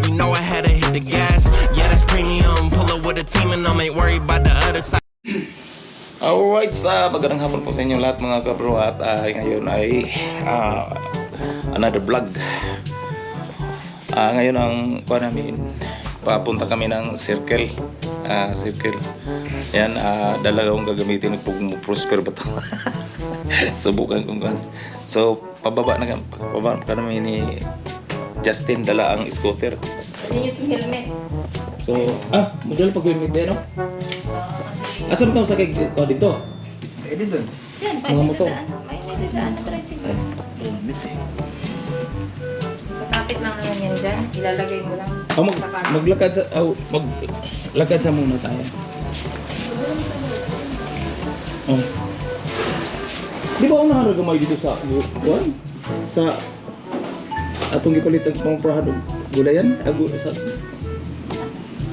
you know I had to hit the gas. Yeah, that's premium. Pull up with a team and I ain't worried about the other side. Alright, magandang hapon po sa inyo lahat mga kabro. At ngayon ay another vlog. Ngayon ang papunta kami ng circle. Yan, dalawang gagamitin kung prosper ba ito. Subukan kung kan. So pababa kami ni Justin, dala ang scooter. Hindi yung helmet. So model pag helmet din, no? Asan ka sa kay dito? Dito. Yan, Mga motor. may dadaan na tricycle. Kapit lang naman yan dyan. Ilalagay mo lang. Maglakad sa muna tayo. Oh. Di ba unahan gamay dito sa buwan? Sa atong gipalitan pang prahan gulayan,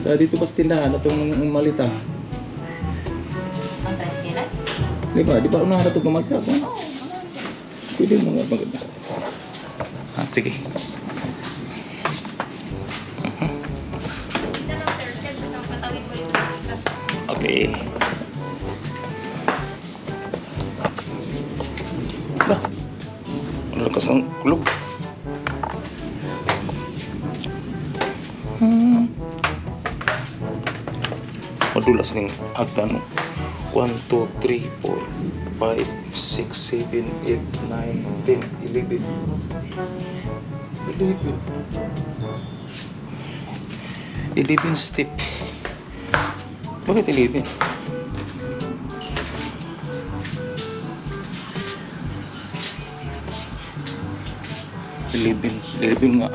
sa dito pas tindahan atong malita. Ang tricycle? Di ba unahan ito gumagsa ko? Oo. Pwede mga maganda. Sige. Ito ng circle. Ang katawid mo yung ikas. Okay. Bah, ang lakas ng kulog. Madulas ning hagdan. 1, 2, 3, 4, 5, 6, 7, 8, 9, 10, 11. 11 step. Bakit 11? Ilibin nga.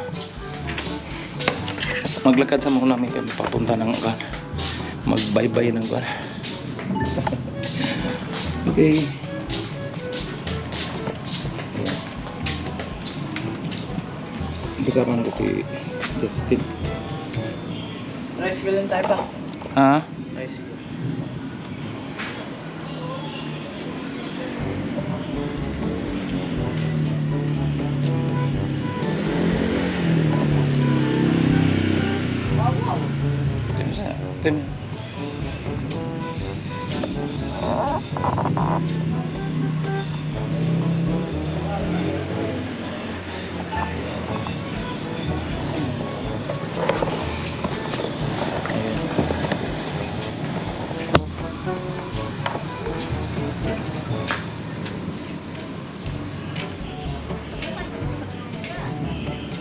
Maglakad sa mga namin kami papunta ng magbaybay ng okay. Kasama na ko si Justin. Tricycle lang tayo pa. Ha? Tricycle. Tim.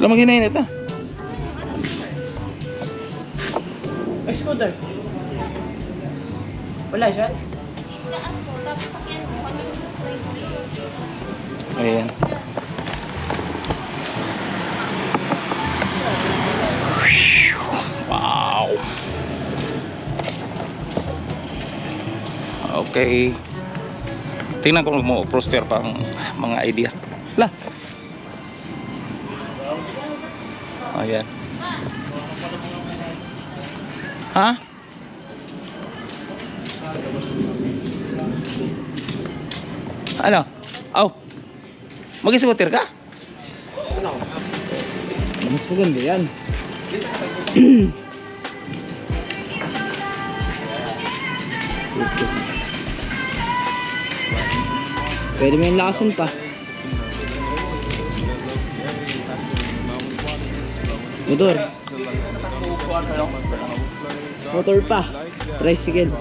Lamang hinainit ah. Ay, scooter. Wala siya? Taas mo. Tapos sakyan mo. Kami yung tricycle. Ayan. Wow. Okay. Tingnan ko mo prosper pa ang mga idea. Lah. Ayan. Ha? Ano? Mag-scooter ka? Mas maganda yan. Pwede mo yung lakasan pa. Motor. Motor pa. Tricycle.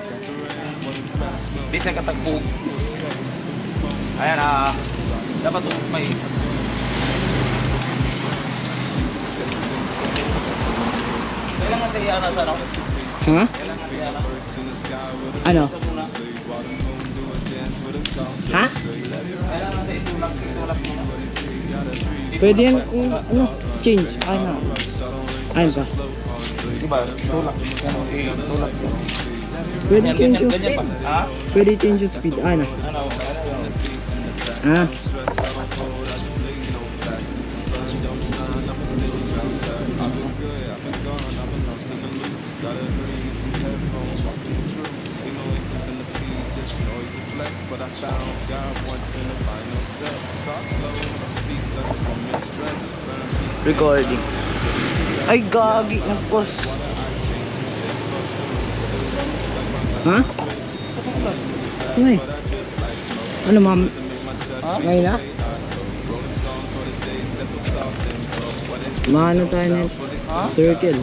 Di sa katagpo. Ayan dapat may kailangan sa iyan sa ano? Ha? Kailangan sa iyan Ano? Ha? kailangan sa itulak muna. Pwede yan kung ano? Change. Ano? Ayun pa. Diba? Tulak. Tulak. Pwede change yung Ganyan pa. speed. Ha? Pwede change yung speed. Ano? Ah. Got a hoodie and some headphones, walking the truth. You know, it's in the feed, just noise and Recording. Ay, gagi. Nag-pause. Ha? Ay. Ano, ma'am? Ngayon na? Maano tayo next? Circle.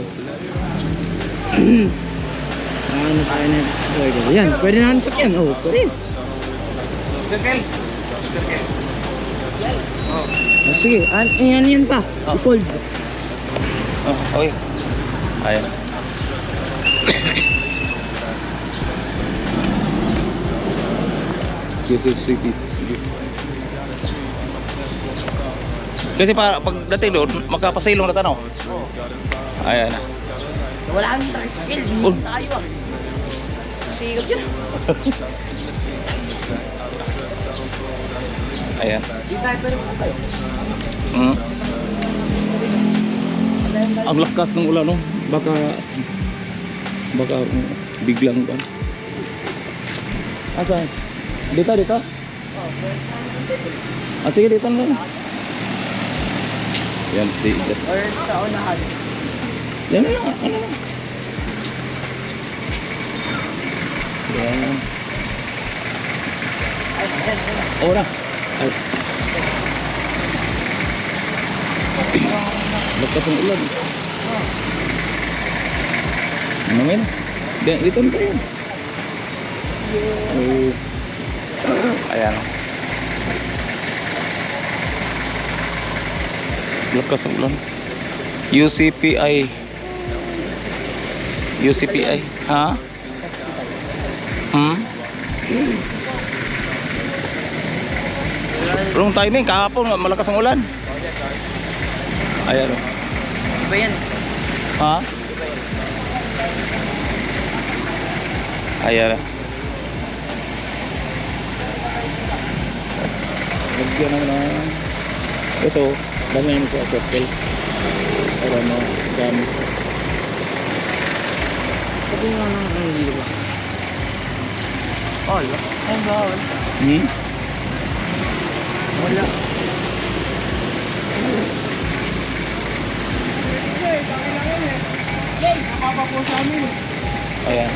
Maano tayo next? Circle. Yan, pwede na hansak yan. Oh, pwede. Circle. Circle. Oh, sige, yan pa. I-fold. Oh, okay. Ayan. Yusuf City. Kasi para pagdating doon, magkapasilong na tanong. Ayan na. Wala kang tricycle. Oh. Tayo ah. Sigap yun. Ayan. Di tayo pwede mo tayo. Ang lakas ng ulan, no? Baka biglang ba? Asan? Dito? Ah, sige, dito na lang. Yan, si Just. Or sa unahan. Yan na lang, ano lang. Yan. Ora. Ay. Lakas ng ulan. Ano ngayon? Dito na tayo. Oh. Ayan. Lakas ng ulan. UCPI. Ha? Wrong timing, kahapon malakas ang ulan. Ayan. Iba yan. Ha? Ayan. Lagyan naman na. Ito, dami naman sa circle. Para gamit. Sabi nga ng liwa. Oh, ay bawal. Wala. Yay, nakapa po sa amin. Ayan.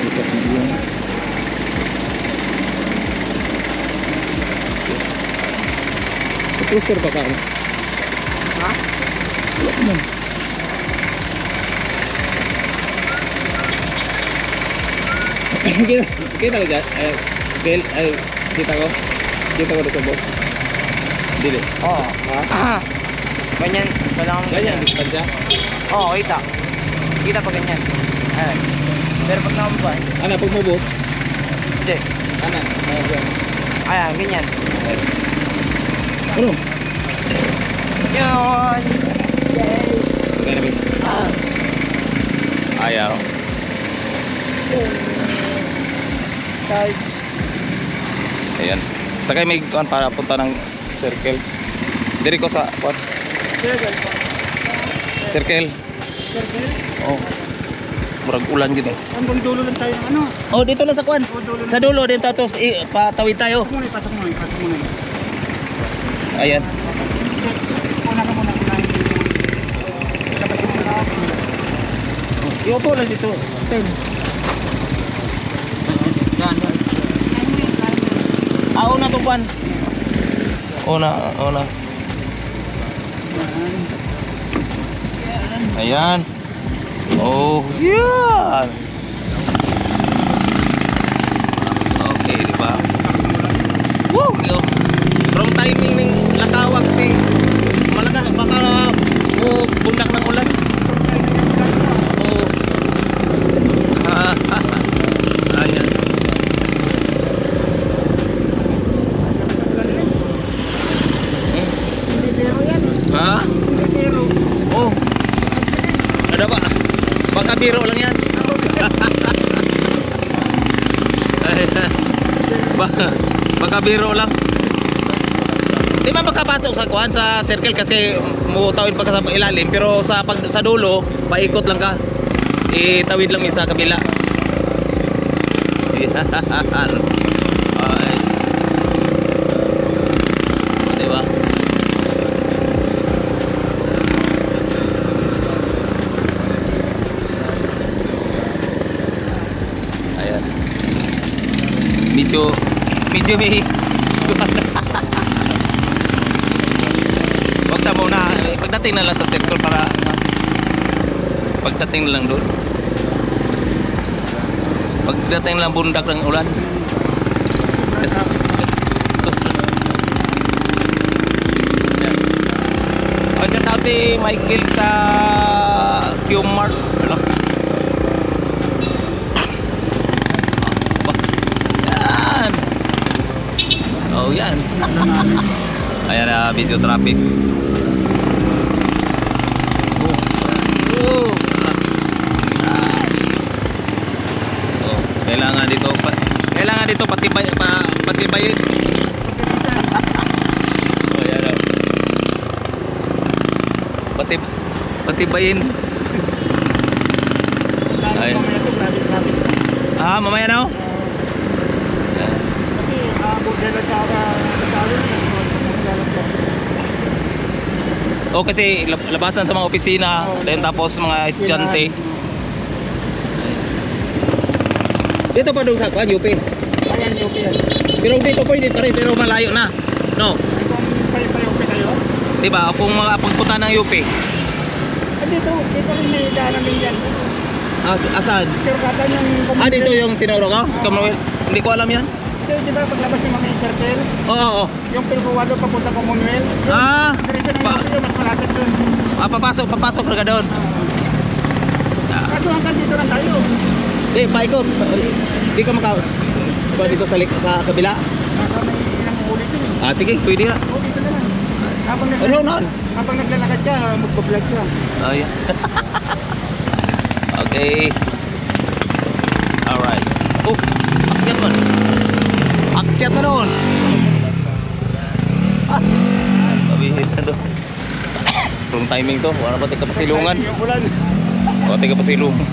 Likas ng ulan. Sa poster pa ka? Ha? Wala naman. Kita ko dyan? Kita ko sa boss. Dili. Oo. Ha? Ganyan. Wala kang Ganyan, distansya. Oo, kita. Kita pa ganyan. Ayan. Pero pag nakampan, Ano, pag mabot? hindi. Ano? Ayan, ganyan. Ano? Yun! Ganyan. Ayaw. Charge. Ayan. Sakay may kuan para punta ng circle. Diri ko sa kuan. Circle po. Circle. Circle? Oh. Murag ulan gid eh. Hanggang dulo lang tayo ng ano? Oh, dito lang sa kuan. Sa dulo din tapos patawid tayo. Patok muna. Ayan. Una ka muna kunahin dito. Dapat ko muna ako. Iupo lang dito. Ten. Yan. Una to kuan. Una. Ayan. Oh, yan. Okay, di ba? Woo! From timing ng lakawag ni malakas baka bundak ng ulan. Oh. Ayan. Ha? Oh. Ada ba? Baka biro lang yan. Baka biro lang. Di ba magkapasok sa kuan sa circle kasi mutawid pa ka sa ilalim pero sa dulo paikot lang ka. Itawid lang sa kabila. Yan. Ay. Di ba? Ayan. Medyo may wag sa muna pagdating na lang sa sector para pagdating na lang doon pagdating na lang bundak ng ulan o siya tati Michael sa Q-Mart ano? Yan oh yan ayan na video traffic kailangan dito patibayin oh yan oh. Patibayin ay mamaya na oh o kasi labasan sa mga opisina then tapos mga estudyante dito pa doon sa kuan UP Ayan, UP yan. pero dito pwede pa rin pero malayo na no Kung pa UP kayo? diba kung pagpunta ng UP Dito rin may daanan din yan. asan? Pero kata yung Dito yung tinuro ko? Sa Commonwealth? Hindi ko alam yan. Di ba paglabas yung mga circle? Oo. Yung Pilbuwado papunta Commonwealth? Diretso ng UP yun, mas malapit dun. Papasok na ka doon. Kaso hanggang dito lang tayo. Paikot. Hindi ka ba dito sa kabila? Baka may ilang ulit yun. Sige, pwede na. Oo, dito na lang. Habang naglalakad ka, magpa-vlog ka. Oh, yeah. Okay. Alright. Akyat man. Akyat na doon. Mabihit na doon. Wrong timing to. Wala ba tika pasilungan? Yung ulan. O, tika pasilungan.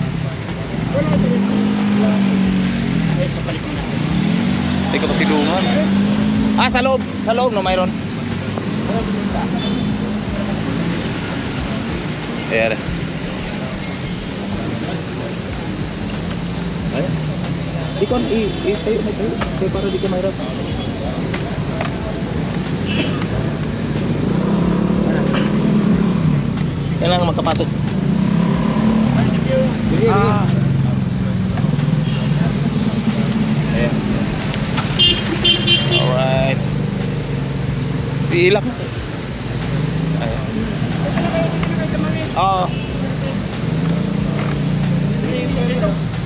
Tika pasilungan. Sa loob. Sa loob no, mayroon. Ayan. Ayan. Di ko, tayo na tayo. Kaya para di ka mahirap. Kailangan makapasok. Sige. Ayan. Alright. Si Ilak. Ayan. Oo.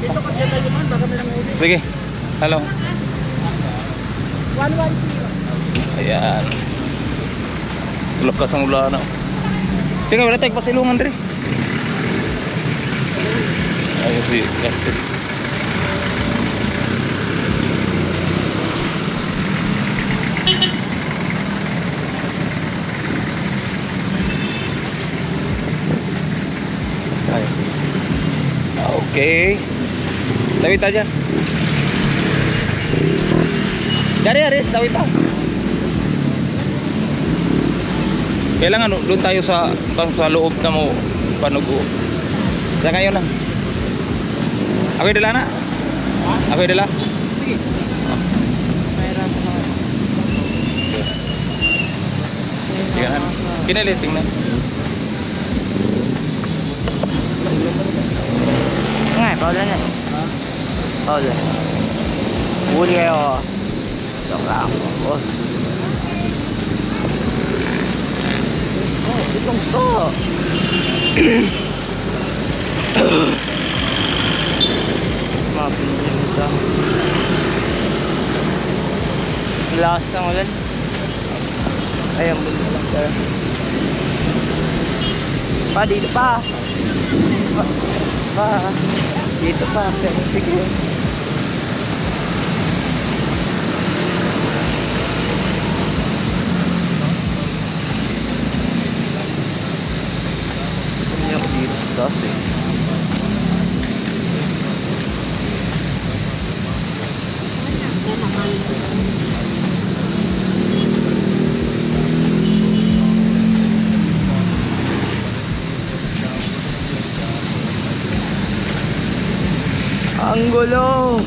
Dito ka dyan tayo man, baka may nangulit. Sige. Hello. 110. Ayan. Lakas ang ulan na. Tingnan wala tayong pasilungan rin. Ayun si Justin. Ay. Okay. Tawid tayo dyan. Dari, tawid tayo. Kailangan doon tayo sa loob na mo panugo. Sa ngayon na. Ako'y dala na? Ako'y dala? Sige. Mayroon ko. Tingnan. Kinalit, tingnan. Ngay, Paula na. Paula. Huli kayo. Joke lang, boss. Itong so. Mapinita. Lakas ng ulan. Ayun, bunda lang ka. Dito pa. Dito pa. Pero sige. ulo.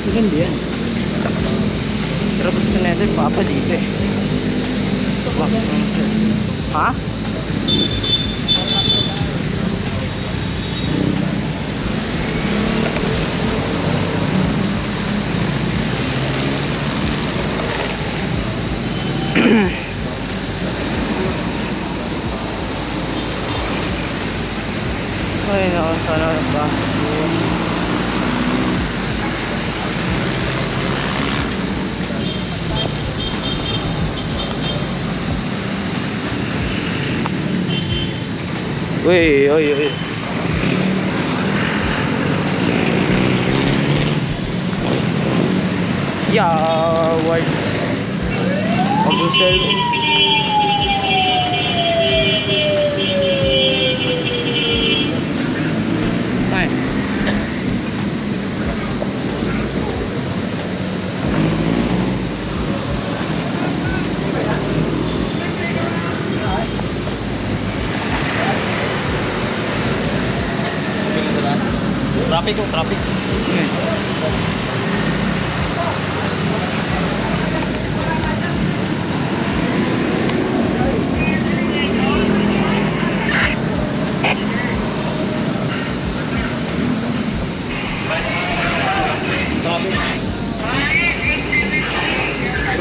Maganda yan. Pero gusto na ito, papalito eh. Ha? Ay, naku, sana ba? Uy, uy, uy. Yeah, words. Pag-usel. Ay. Traffic ko, traffic.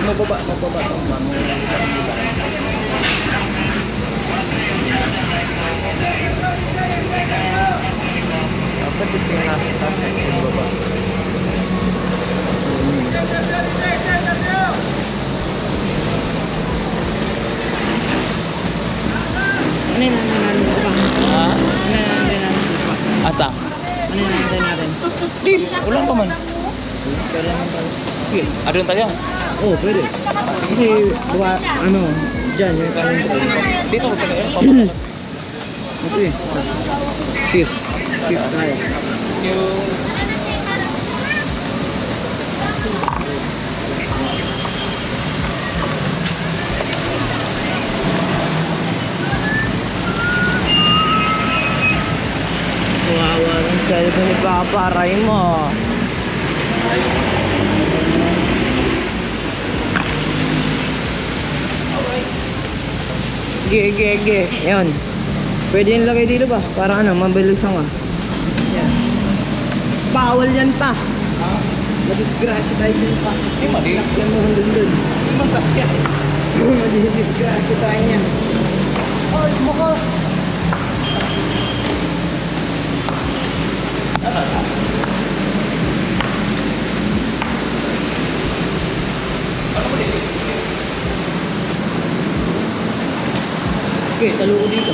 Mababa. Dapat ito yung nasa taas at yung baba. Ano yung nandun natin ito pa? Ha? Ano yung nandun natin ito pa? Asa? Ano yung nandun natin? Di, wala pa man. Pwede naman tayo. Sige. Adun tayo. Oo, pwede. Kasi, buka, ano, dyan, yung kaming train. Dito ko sa kaya. Sige. Sis. Sis tayo. Wawa ng cellphone ni Papa Raimo. Ge. Ayan. Pwede yung lagay dito ba? Para ano, mabilisan ka. Yan. Bawal yan pa. Madisgrasya tayo dyan pa. Sakyan mo hanggang dun. Madisgrasya tayo yan. Ay, bukas. Okay, salo ko dito.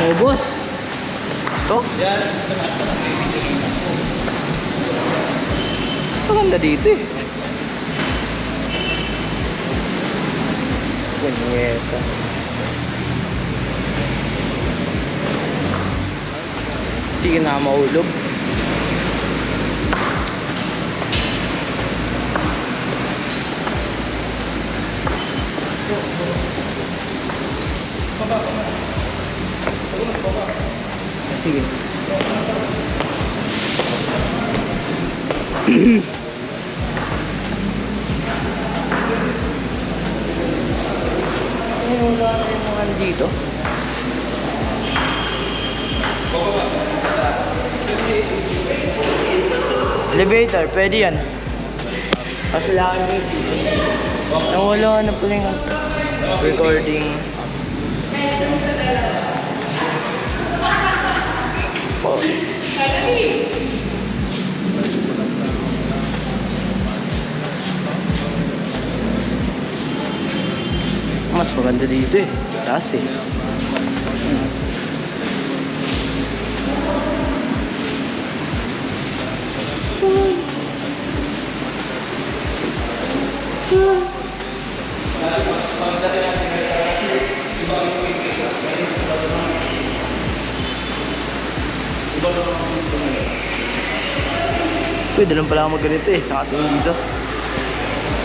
Oh, boss. Ito? Sa ganda dito eh. Ganyeta. Hindi ka na maulog. Sige. Wala na yung mga dito. Elevator, pwede yan. Kasi lang nawala na pala yung recording. Oh. Mas maganda dito eh. Taas eh. Pwede lang pala ako magganito eh. Nakatingin dito.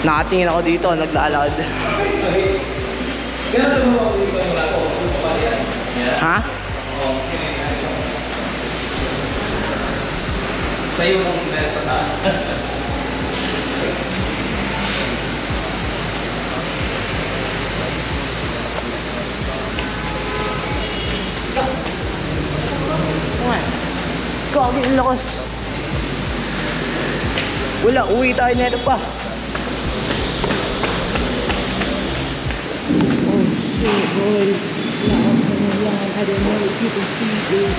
Nakatingin ako dito, naglalakad. Ha? Sa'yo mong nasa taas. Kami ang lakas. Wala, uwi tayo nito pa. Oh shit, boy. Lakas na yan. I don't know if you can see it.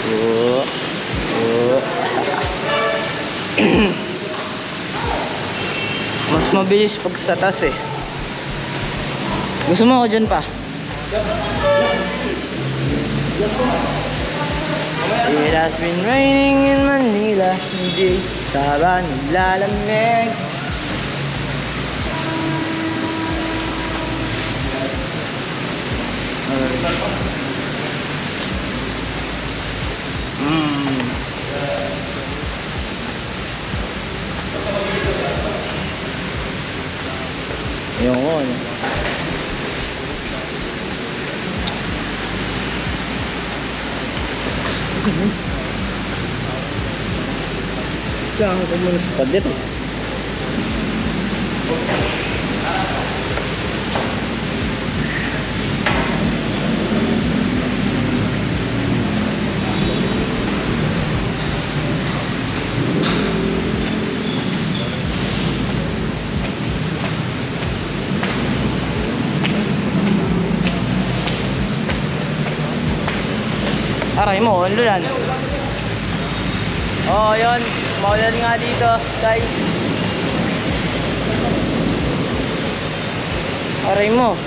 Oh. Oh. Mas mabilis pag sa taas eh. Gusto mo ako dyan pa? It has been raining in Manila. Hindi tara nilalamig. Yun. Kailangan ko muna sa pader. Aray mo, ano yan? Oh, yun. Maulan nga dito, guys. Aray mo.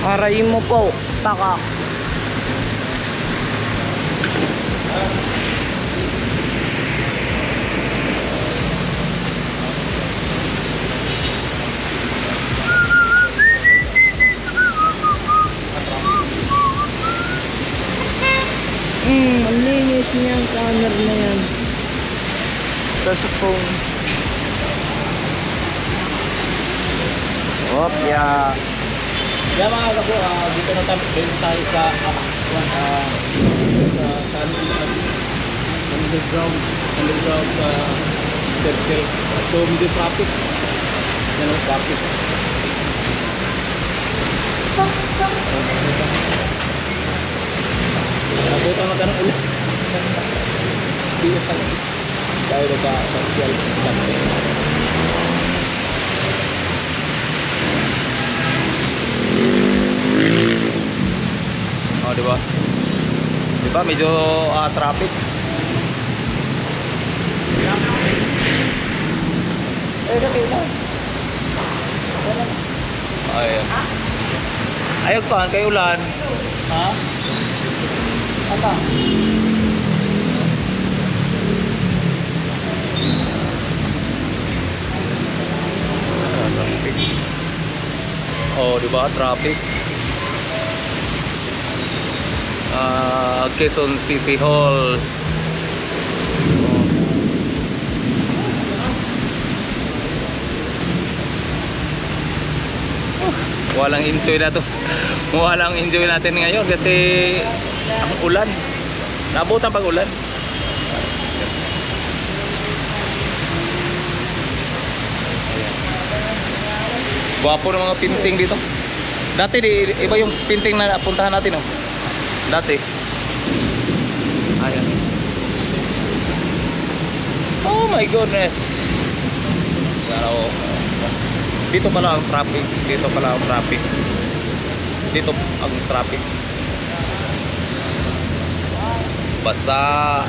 Aray mo po, taka. Ang linis niya ang camera na yan. Sa phone. Hop, yeah. Kaya mga kapo, dito na tayo sa underground sa circle. So, medyo traffic. Yan ang traffic. Nabutan na tayo ng ulan. Hindi na tayo. Tayo na ba social Oh, di ba? Di ba medyo traffic. Ayun. Ayog pa kay ulan. Ha? Apa? Oh, di ba? Traffic. Quezon City Hall. Walang enjoy na to. Walang enjoy natin ngayon kasi ang ulan. Nabutan pag ulan. Gwapo ng mga pinting dito. Dati iba yung pinting na puntahan natin, oh. Dati. Ayan. Oh my goodness. Pero dito pala ang traffic. Dito pala ang traffic. Dito ang traffic. Basa.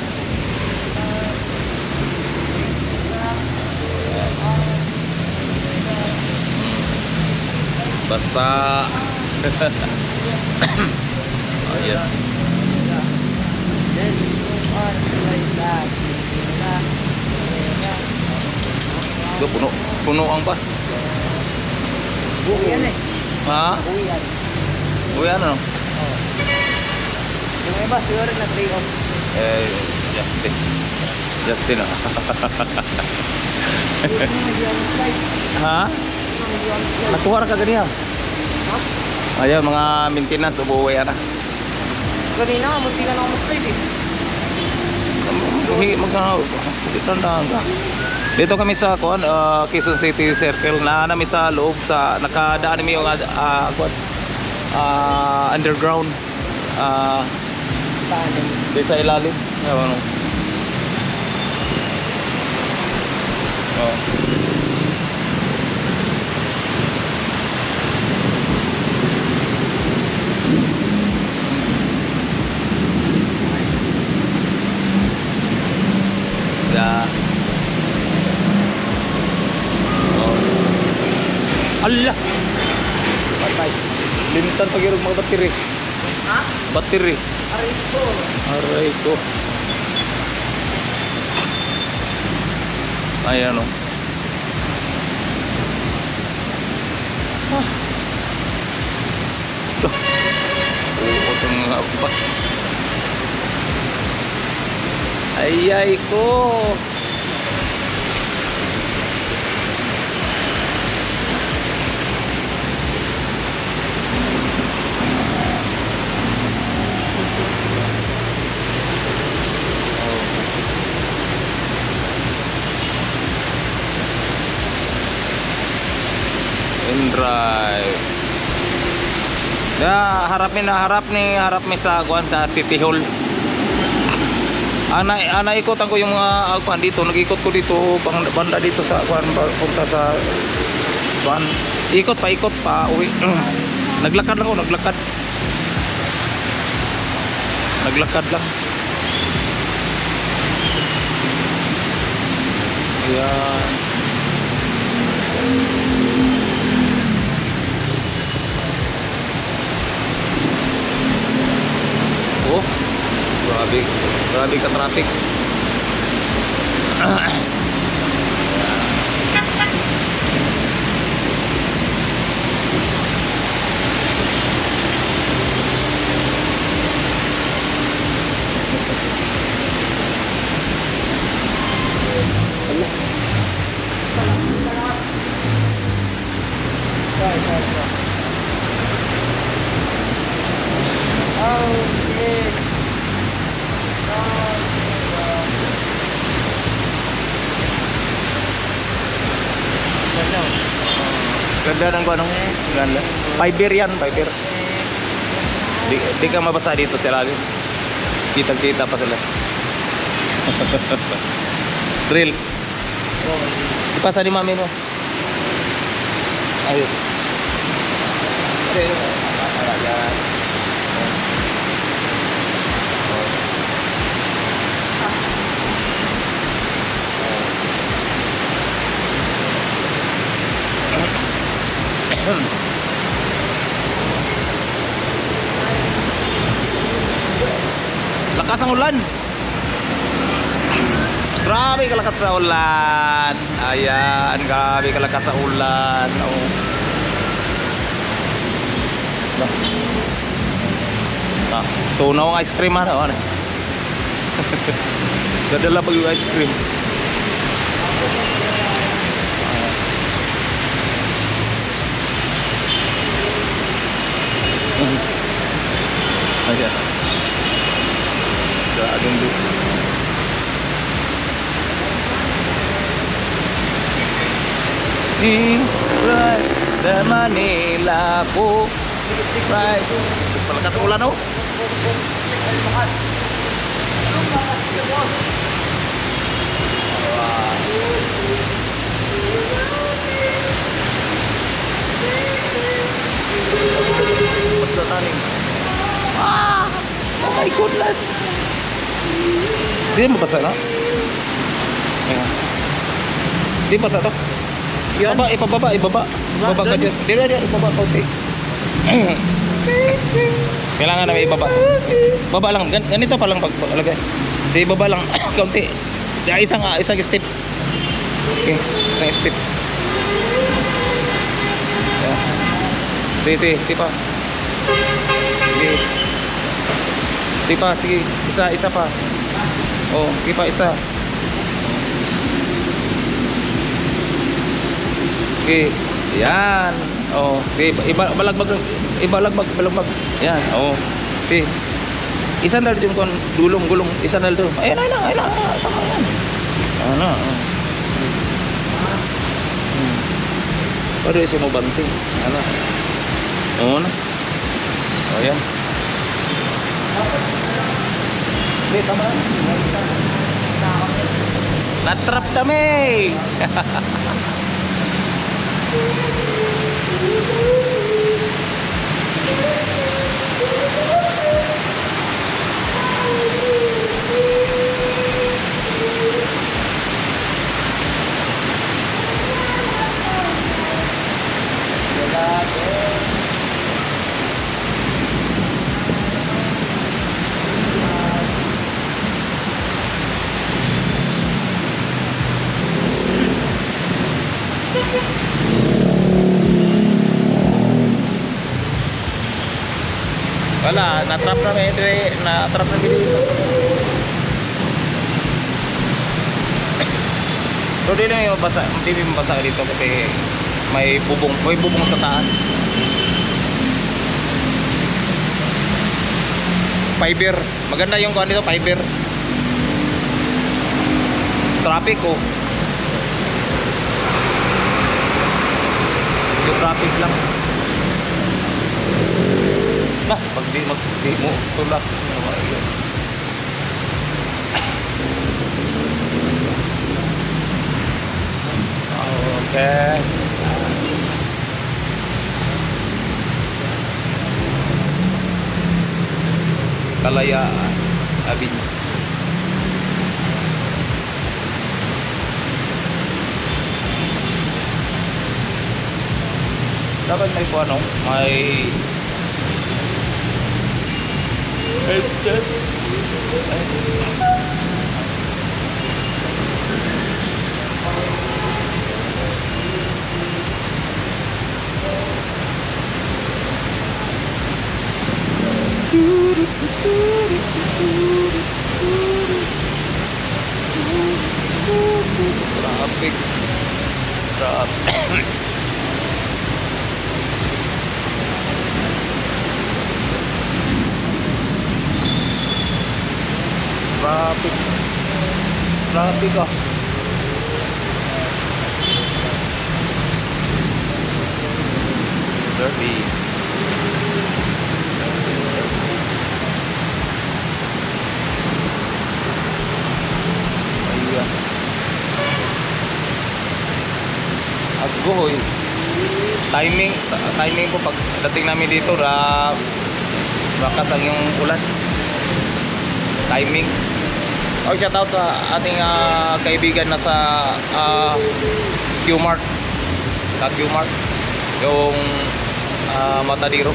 Basa. Ayan. Puno ang bus. Uwi yan eh. Ha? Uwi yan. Uy, ano? Oo. Yung iba, siguro na 3 off. Justin. Justin, ah. Yung mag-iwan flight. Ha? Yung mag-iwan flight. Nakuha na ka ganyan. Ha? Ayan, mga maintenance, umuwi na. Kanina nga, munti ka na ako ma-slide eh. Dito kami sa Quezon City Circle na nami sa loob sa nakadaan nami yung underground Paano? dito sa ilalim. Ano? Oh. Yeah. Oh. Allah. Patay. Lintan pag yung mga bateri. Ha? Bateri. Aray ko. Aray ko. Ayan o. Ito. Oo, itong mga bus. Ayay ko. Drive. Harap mi sa Guanta City Hall. Ana ikotan ko yung mga kuan dito, nag-ikot ko dito banda dito sa kuan punta sa kuan. Ikot pa uwi. Naglakad lang ako, naglakad lang. Ayan. Oh, grabe ka traffic. Ganda ng anong ganda. Fiber yan, fiber. Di ka mabasa dito sa lalim. Kita pa sila. Drill. Ipasa ni mami mo. Ayun. Lakas ang ulan. Grabe kalakas sa ulan. Ayan, grabe kalakas sa ulan. Oh. Tunaw ang ice cream ano. Dadala pa yung ice cream. Ayan. Gagang doon. Right, the Manila po. Right. Palakas ang ulan, oh. Basta taning. Oh my goodness. Hindi mo basa na? Ayan. Hindi basa to? Yan. Ibaba ka dyan. Hindi, ibaba kaunti. Kailangan na may ibaba. Baba lang, ganito pa lang paglagay. Hindi, ibaba lang, kaunti. Isang step. Okay, isang step. Yeah. Sige, sipa. Sige. Sipa, sige. Isa pa. Oh, sige pa, isa. Okay. Yan. Oh, okay. Ibalagbag. Yan. Oh. Sige. Isa na dito yung gulong. Isa na dito. Ayun. Tama yan. Ano? Pwede siya mo banting. Ano? Oo na. O yan. Hindi, tama na. Natrap kami! Wala, natrap na dito. So dito yung basa, hindi mo basa dito kasi may bubong sa taas. Fiber. Maganda yung kuan dito, fiber. Traffic oh. Yung traffic lang. Nah, pag di mo tulak. Okay. Kalayaan, Avenue. Dapat may ano, may headset. Traffic. Traffic ah. Dirty. Ayan. Agoy. Timing po pag dating namin dito bakas ang yung ulan. Timing. Oh, shout out sa ating kaibigan na sa Q-Mart. Sa Q-Mart. Yung Matadero.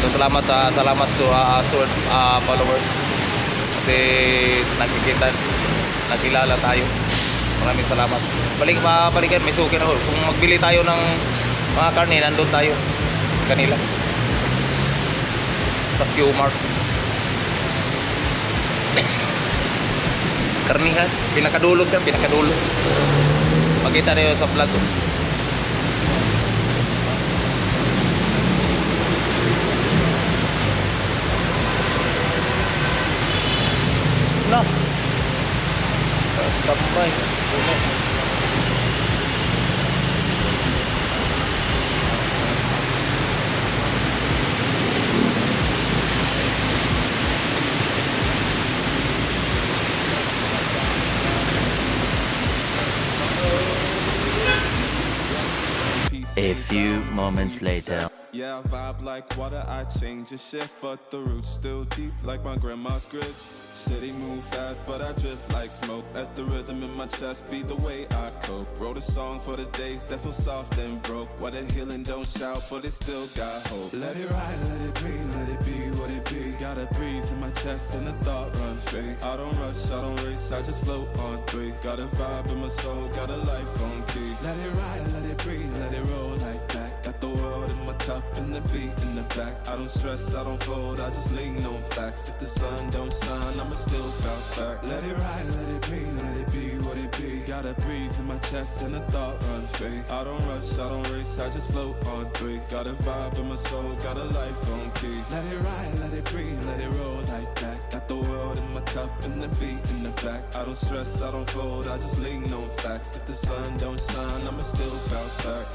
So salamat sa followers. Kasi nakilala tayo. Maraming salamat. Balikan, may suki na ho. Kung magbili tayo ng mga karne, nandun tayo kanila sa Q-Mart. Karnihan, pinakadulo. Makita niyo sa vlog ko. No. Tambay. A few moments later. Yeah, I vibe like water, I change and shift, but the roots still deep like my grandma's grits. City move fast, but I drift like smoke. Let the rhythm in my chest be the way I cope. Wrote a song for the days that feel soft and broke. What a healing, don't shout, but it still got hope. Let it ride, let it breathe, let it be what it be. Got a breeze in my chest and the thought run free. I don't rush, I don't race, I just float on 3. Got a vibe in my soul, got a life on key. Let it ride, let it breathe, let it roll like that. Got the world in my cup, and the beat in the back. I don't stress, I don't fold, I just lean on facts. If the sun don't shine, I'ma still bounce back. Let it ride, let it be what it be. Got a breeze in my chest and a thought run free. I don't rush, I don't race, I just float on three. Got a vibe in my soul, got a life on key. Let it ride, let it breathe, let it roll like that. Got the world in my cup and the beat in the back. I don't stress, I don't fold, I just lean on facts. If the sun don't shine, I'ma still bounce back.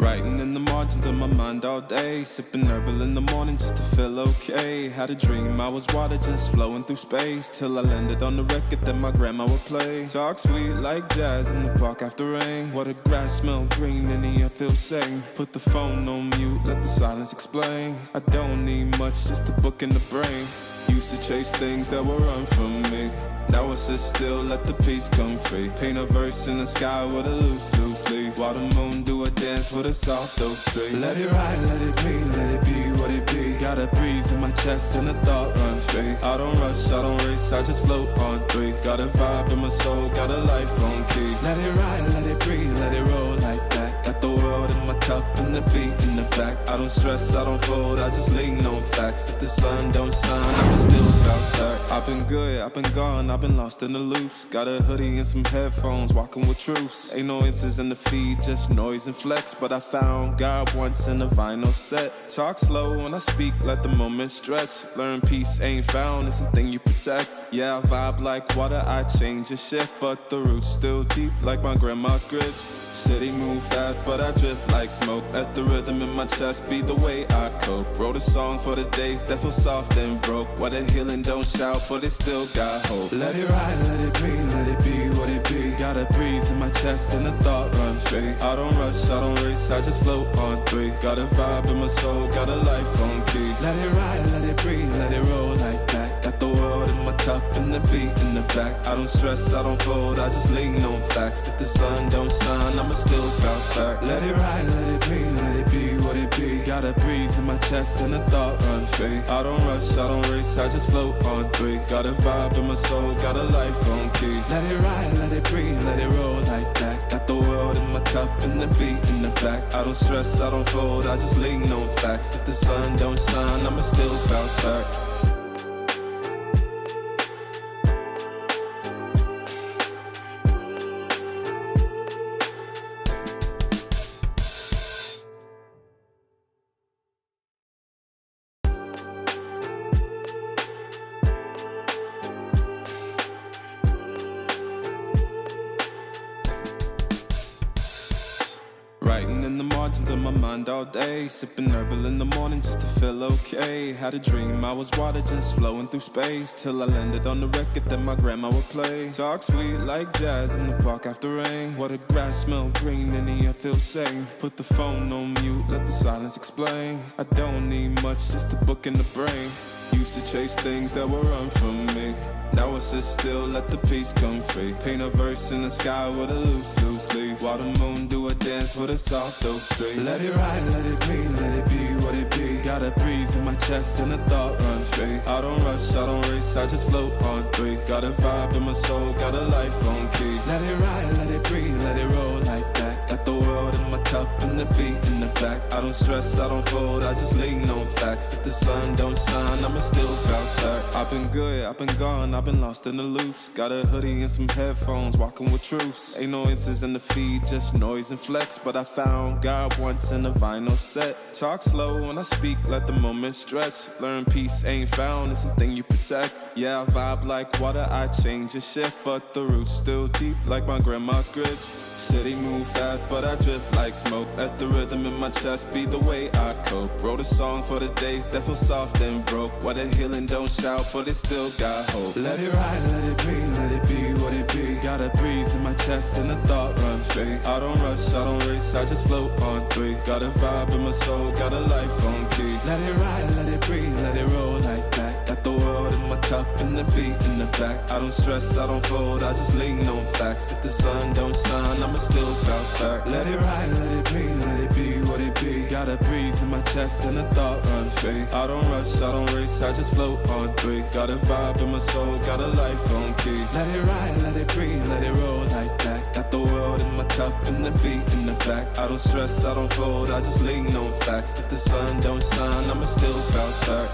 Writing in the margins of my mind all day, sipping herbal in the morning just to feel okay. Had a dream I was water just flowing through space, till I landed on the record that my grandma would play. Talk sweet like jazz in the park after rain. What the grass smell green and the air feels sane. Put the phone on mute, let the silence explain. I don't need much, just a book in the brain. Used to chase things that were run from me. Now I sit still, let the peace come free. Paint a verse in the sky with a loose leaf. While the moon do a dance with a soft oak tree. Let it ride, let it be what it be. Got a breeze in my chest and a thought run free. I don't rush, I don't race, I just float on three. Got a vibe in my soul, got a life on key. Let it ride, let it breathe, let it roll like that. Got the world in my cup and the beat in the back. I don't stress, I don't fold, I just lean on facts. If the sun don't shine, I'ma still bounce back. I've been good, I've been gone, I've been lost in the loops. Got a hoodie and some headphones, walking with truths. Ain't no answers in the feed, just noise and flex. But I found God once in a vinyl set. Talk slow when I speak, let the moment stretch. Learn peace ain't found, it's a thing you protect. Yeah, I vibe like water, I change and shift. But the roots still deep like my grandma's grits. City move fast, but I drift like smoke. Let the rhythm in my chest be the way I cope. Wrote a song for the days that feel soft and broke. Where the healing don't shout, but it still got hope. Let it ride, let it be what it be. Got a breeze in my chest and a thought run free. I don't rush, I don't race, I just float on three. Got a vibe in my soul, got a life on key. Let it ride, let it breathe, let it roll like that. Got the world in my cup and the beat in the back. I don't stress, I don't fold, I just lean on facts. If the sun don't shine, I'ma still bounce back. Let it ride, let it be what it be. Got a breeze in my chest and a thought run free. I don't rush, I don't race, I just float on three. Got a vibe in my soul, got a life on key. Let it ride, let it breathe, let it roll like that. Got the world in my cup and the beat in the back. I don't stress, I don't fold, I just lean on facts. If the sun don't shine, I'ma still bounce back. Writing in the margins of my mind all day, sipping herbal in the morning just to feel okay. Had a dream I was water just flowing through space, till I landed on the record that my grandma would play. Talk sweet like jazz in the park after rain. What the grass smell green and the air feels sane. Put the phone on mute, let the silence explain. I don't need much, just a book in the brain. Used to chase things that were run from me. Now I sit still, let the peace come free. Paint a verse in the sky with a loose leaf. While the moon do a dance with a soft oak tree. Let it ride, let it be what it be. Got a breeze in my chest and a thought run free. I don't rush, I don't race, I just float on three. Got a vibe in my soul, got a life on key. Let it ride, let it breathe, let it roll like that. Got the world in my cup and the beat in the back. I don't stress, I don't fold, I just lean on facts. If the sun don't shine, I'ma still bounce back. I've been good, I've been gone, I've been lost in the loops. Got a hoodie and some headphones, walking with truths. Ain't no answers in the feed, just noise and flex. But I found God once in a vinyl set. Talk slow when I speak, let the moment stretch. Learn peace ain't found, it's a thing you protect. Yeah, I vibe like water, I change and shift. But the roots still deep like my grandma's grits. City move fast, but I drift like smoke. Let the rhythm in my chest be the way I cope. Wrote a song for the days that feel soft and broke. Where the healing don't shout, but it still got hope. Let it ride, let it be what it be. Got a breeze in my chest and a thought run free. I don't rush, I don't race, I just float on three. Got a vibe in my soul, got a life on key. Let it ride, let it breathe, let it roll like that. Got the world in my cup and the beat in the back. I don't stress, I don't fold, I just lean on facts. If the sun don't shine, I'ma still bounce back. Let it ride, let it be, let it be what it be. Got a breeze in my chest and a thought run free. I don't rush, I don't race, I just float on three. Got a vibe in my soul, got a life on key. Let it ride, let it breathe, let it roll like that. Got the world in my cup and the beat in the back. I don't stress, I don't fold, I just lean on facts. If the sun don't shine, I'ma still bounce back.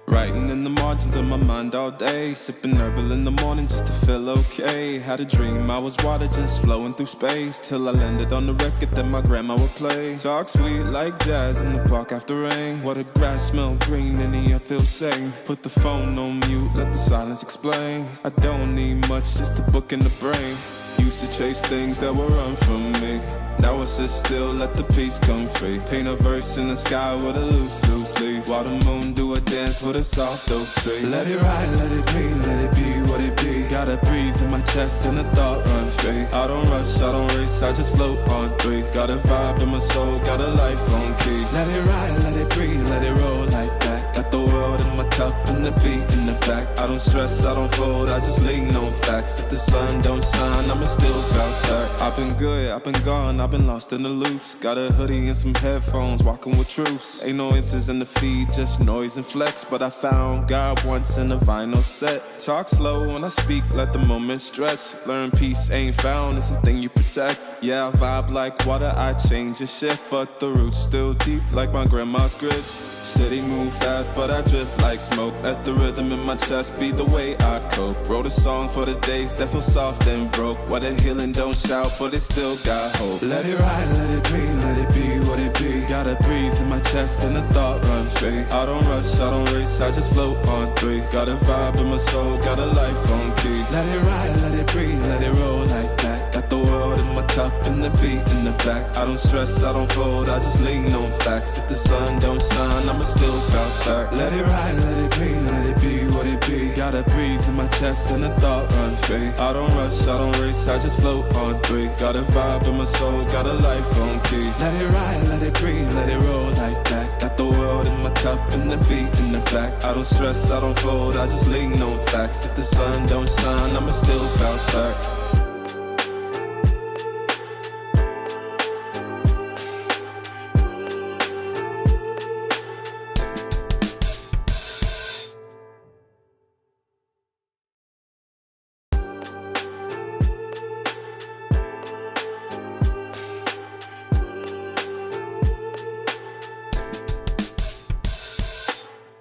Writing in the margins of my mind all day, sipping herbal in the morning just to feel okay. Had a dream I was water just flowing through space, till I landed on the record that my grandma would play. Talk sweet like jazz in the park after rain. What the grass smell green and the air feels sane. Put the phone on mute, let the silence explain. I don't need much, just a book in the brain. Used to chase things that were run from me. Now I sit still, let the peace come free. Paint a verse in the sky with a loose leaf. While the moon do a dance with a soft oak tree. Let it ride, let it be, let it be what it be. Got a breeze in my chest and a thought run free. I don't rush, I don't race, I just float on three. Got a vibe in my soul, got a life on key. Let it ride, let it breathe, let it roll like that. Got the world in my cup and the beat in the back. I don't stress, I don't fold, I just lean on facts. If the sun don't shine, I'ma still bounce back. I've been good, I've been gone, I've been lost in the loops. Got a hoodie and some headphones, walking with truths. Ain't no inches in the feed, just noise and flex. But I found God once in a vinyl set. Talk slow when I speak, let the moment stretch. Learn peace ain't found, it's a thing you protect. Yeah, I vibe like water, I change and shift. But the roots still deep like my grandma's grits. City move fast, but I drift like smoke. Let the rhythm in my chest be the way I cope. Wrote a song for the days that feel soft and broke. Why the healing don't shout, but it still got hope. Let it ride, let it be, let it be what it be. Got a breeze in my chest and a thought run free. I don't rush, I don't race, I just float on three. Got a vibe in my soul, got a life on key. Let it ride, let it breathe, let it roll like that. Got the world in my cup and the beat in the back. I don't stress, I don't fold, I just lean on facts. If the sun don't shine, I'ma still bounce back. Let it ride, let it be, let it be what it be. Got a breeze in my chest and a thought run free. I don't rush, I don't race, I just float on three. Got a vibe in my soul, got a life on key. Let it ride, let it breathe, let it roll like that. Got the world in my cup and the beat in the back. I don't stress, I don't fold, I just lean on facts. If the sun don't shine, I'ma still bounce back.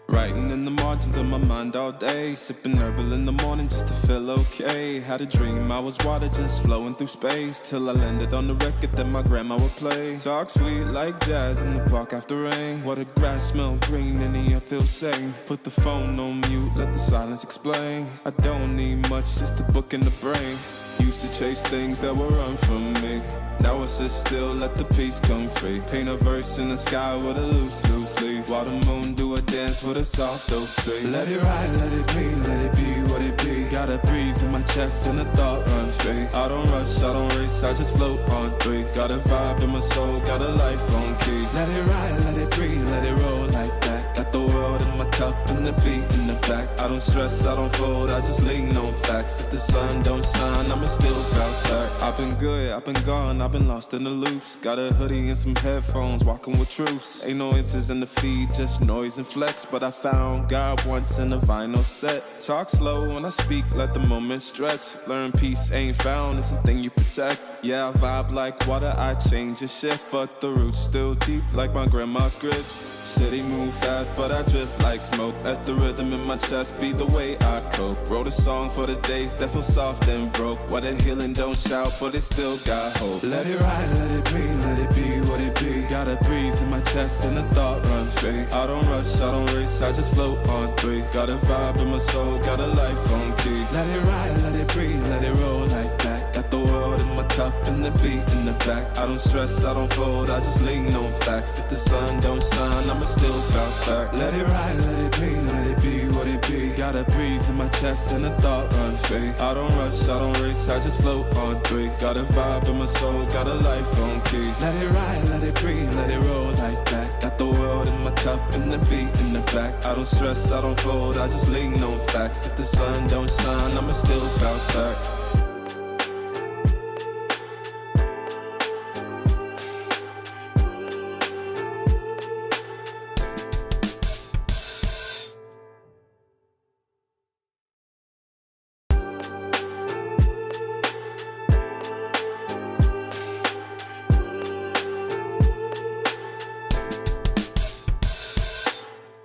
Writing in the margins of my mind all day, sipping herbal in the morning just to feel okay. Had a dream I was water just flowing through space, till I landed on the record that my grandma would play. Talk sweet like jazz in the park after rain. What the grass smell green and the air feels sane. Put the phone on mute, let the silence explain. I don't need much, just a book in the brain. Used to chase things that were run from me. Now I sit still, let the peace come free. Paint a verse in the sky with a loose leaf. While the moon do a dance with a soft oak tree. Let it ride, let it be, let it be what it be. Got a breeze in my chest and a thought run free. I don't rush, I don't race, I just float on three. Got a vibe in my soul, got a life on key. Let it ride, let it breathe, let it roll like that. Got the world in my cup and the beat in the back. I don't stress, I don't fold, I just lean on facts. If the sun don't shine, I'ma still bounce back. I've been good, I've been gone, I've been lost in the loops. Got a hoodie and some headphones, walking with truths. Ain't no inches in the feed, just noise and flex. But I found God once in a vinyl set. Talk slow when I speak, let the moment stretch. Learn peace ain't found, it's a thing you protect. Yeah, I vibe like water, I change and shift. But the roots still deep like my grandma's grits. City move fast, but I drift like smoke. Let the rhythm in my chest be the way I cope. Wrote a song for the days that feel soft and broke. Why the healing don't shout, but it still got hope. Let it ride, let it be, let it be what it be. Got a breeze in my chest and a thought run free. I don't rush, I don't race, I just float on three. Got a vibe in my soul, got a life on key. Let it ride, let it breathe, let it roll like that. Got the world in my my cup and the beat in the back. I don't stress, I don't fold, I just lean on facts. If the sun don't shine, I'ma still bounce back. Let it ride, let it be what it be. Got a breeze in my chest and a thought run free. I don't rush, I don't race, I just float on 3. Got a vibe in my soul, got a life on key. Let it ride, let it breathe, let it roll like that. Got the world in my cup and the beat in the back. I don't stress, I don't fold, I just lean on facts. If the sun don't shine, I'ma still bounce back.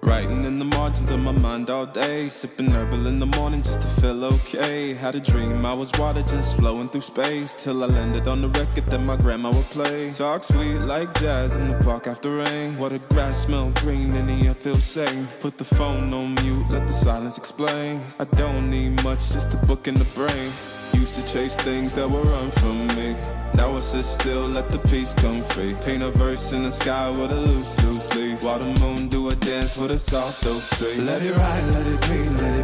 Writing in the margins of my mind all day, sipping herbal in the morning just to feel okay. Had a dream I was water just flowing through space, till I landed on the record that my grandma would play. Talk sweet like jazz in the park after rain. What the grass smell green and the air feels sane. Put the phone on mute, let the silence explain. I don't need much, just a book in the brain. Used to chase things that were run from me. Now I sit still, let the peace come free. Paint a verse in the sky with a loose leaf. While the moon do a dance with a soft oak tree. Let it ride, let it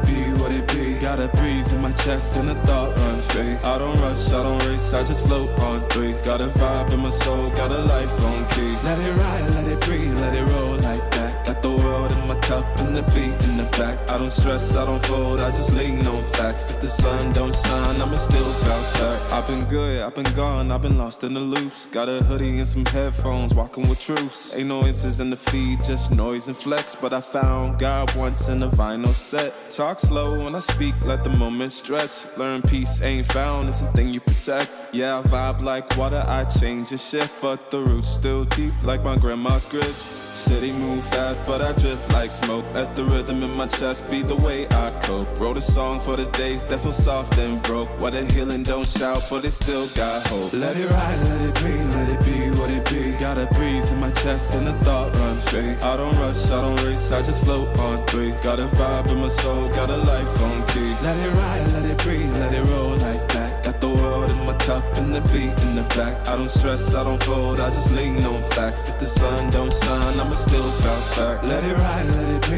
be what it be. Got a breeze in my chest and a thought run free. I don't rush, I don't race, I just float on 3. Got a vibe in my soul, got a life on key. Let it ride, let it breathe, let it roll like that. Got the world in my cup and the beat in the back. I don't stress, I don't fold, I just lean on facts. If the sun don't shine, I'ma still bounce back. I've been good, I've been gone, I've been lost in the loops. Got a hoodie and some headphones, walking with truths. Ain't no inches in the feed, just noise and flex. But I found God once in a vinyl set. Talk slow when I speak, let the moment stretch. Learn peace ain't found, it's a thing you protect. Yeah, I vibe like water, I change and shift. But the roots still deep like my grandma's grits. City move fast, but I drift like smoke. Let the rhythm in my chest be the way I cope. Wrote a song for the days that feel soft and broke. Where the healing don't shout, but it still got hope. Let it ride, let it be what it be. Got a breeze in my chest and a thought run free. I don't rush, I don't race, I just float on 3. Got a vibe in my soul, got a life on key. Let it ride, let it breathe, let it roll like that. Got the world in my cup and the beat in the back. I don't stress, I don't fold, I just lean on facts. If the sun don't shine, I'ma still bounce back. Let it ride, let it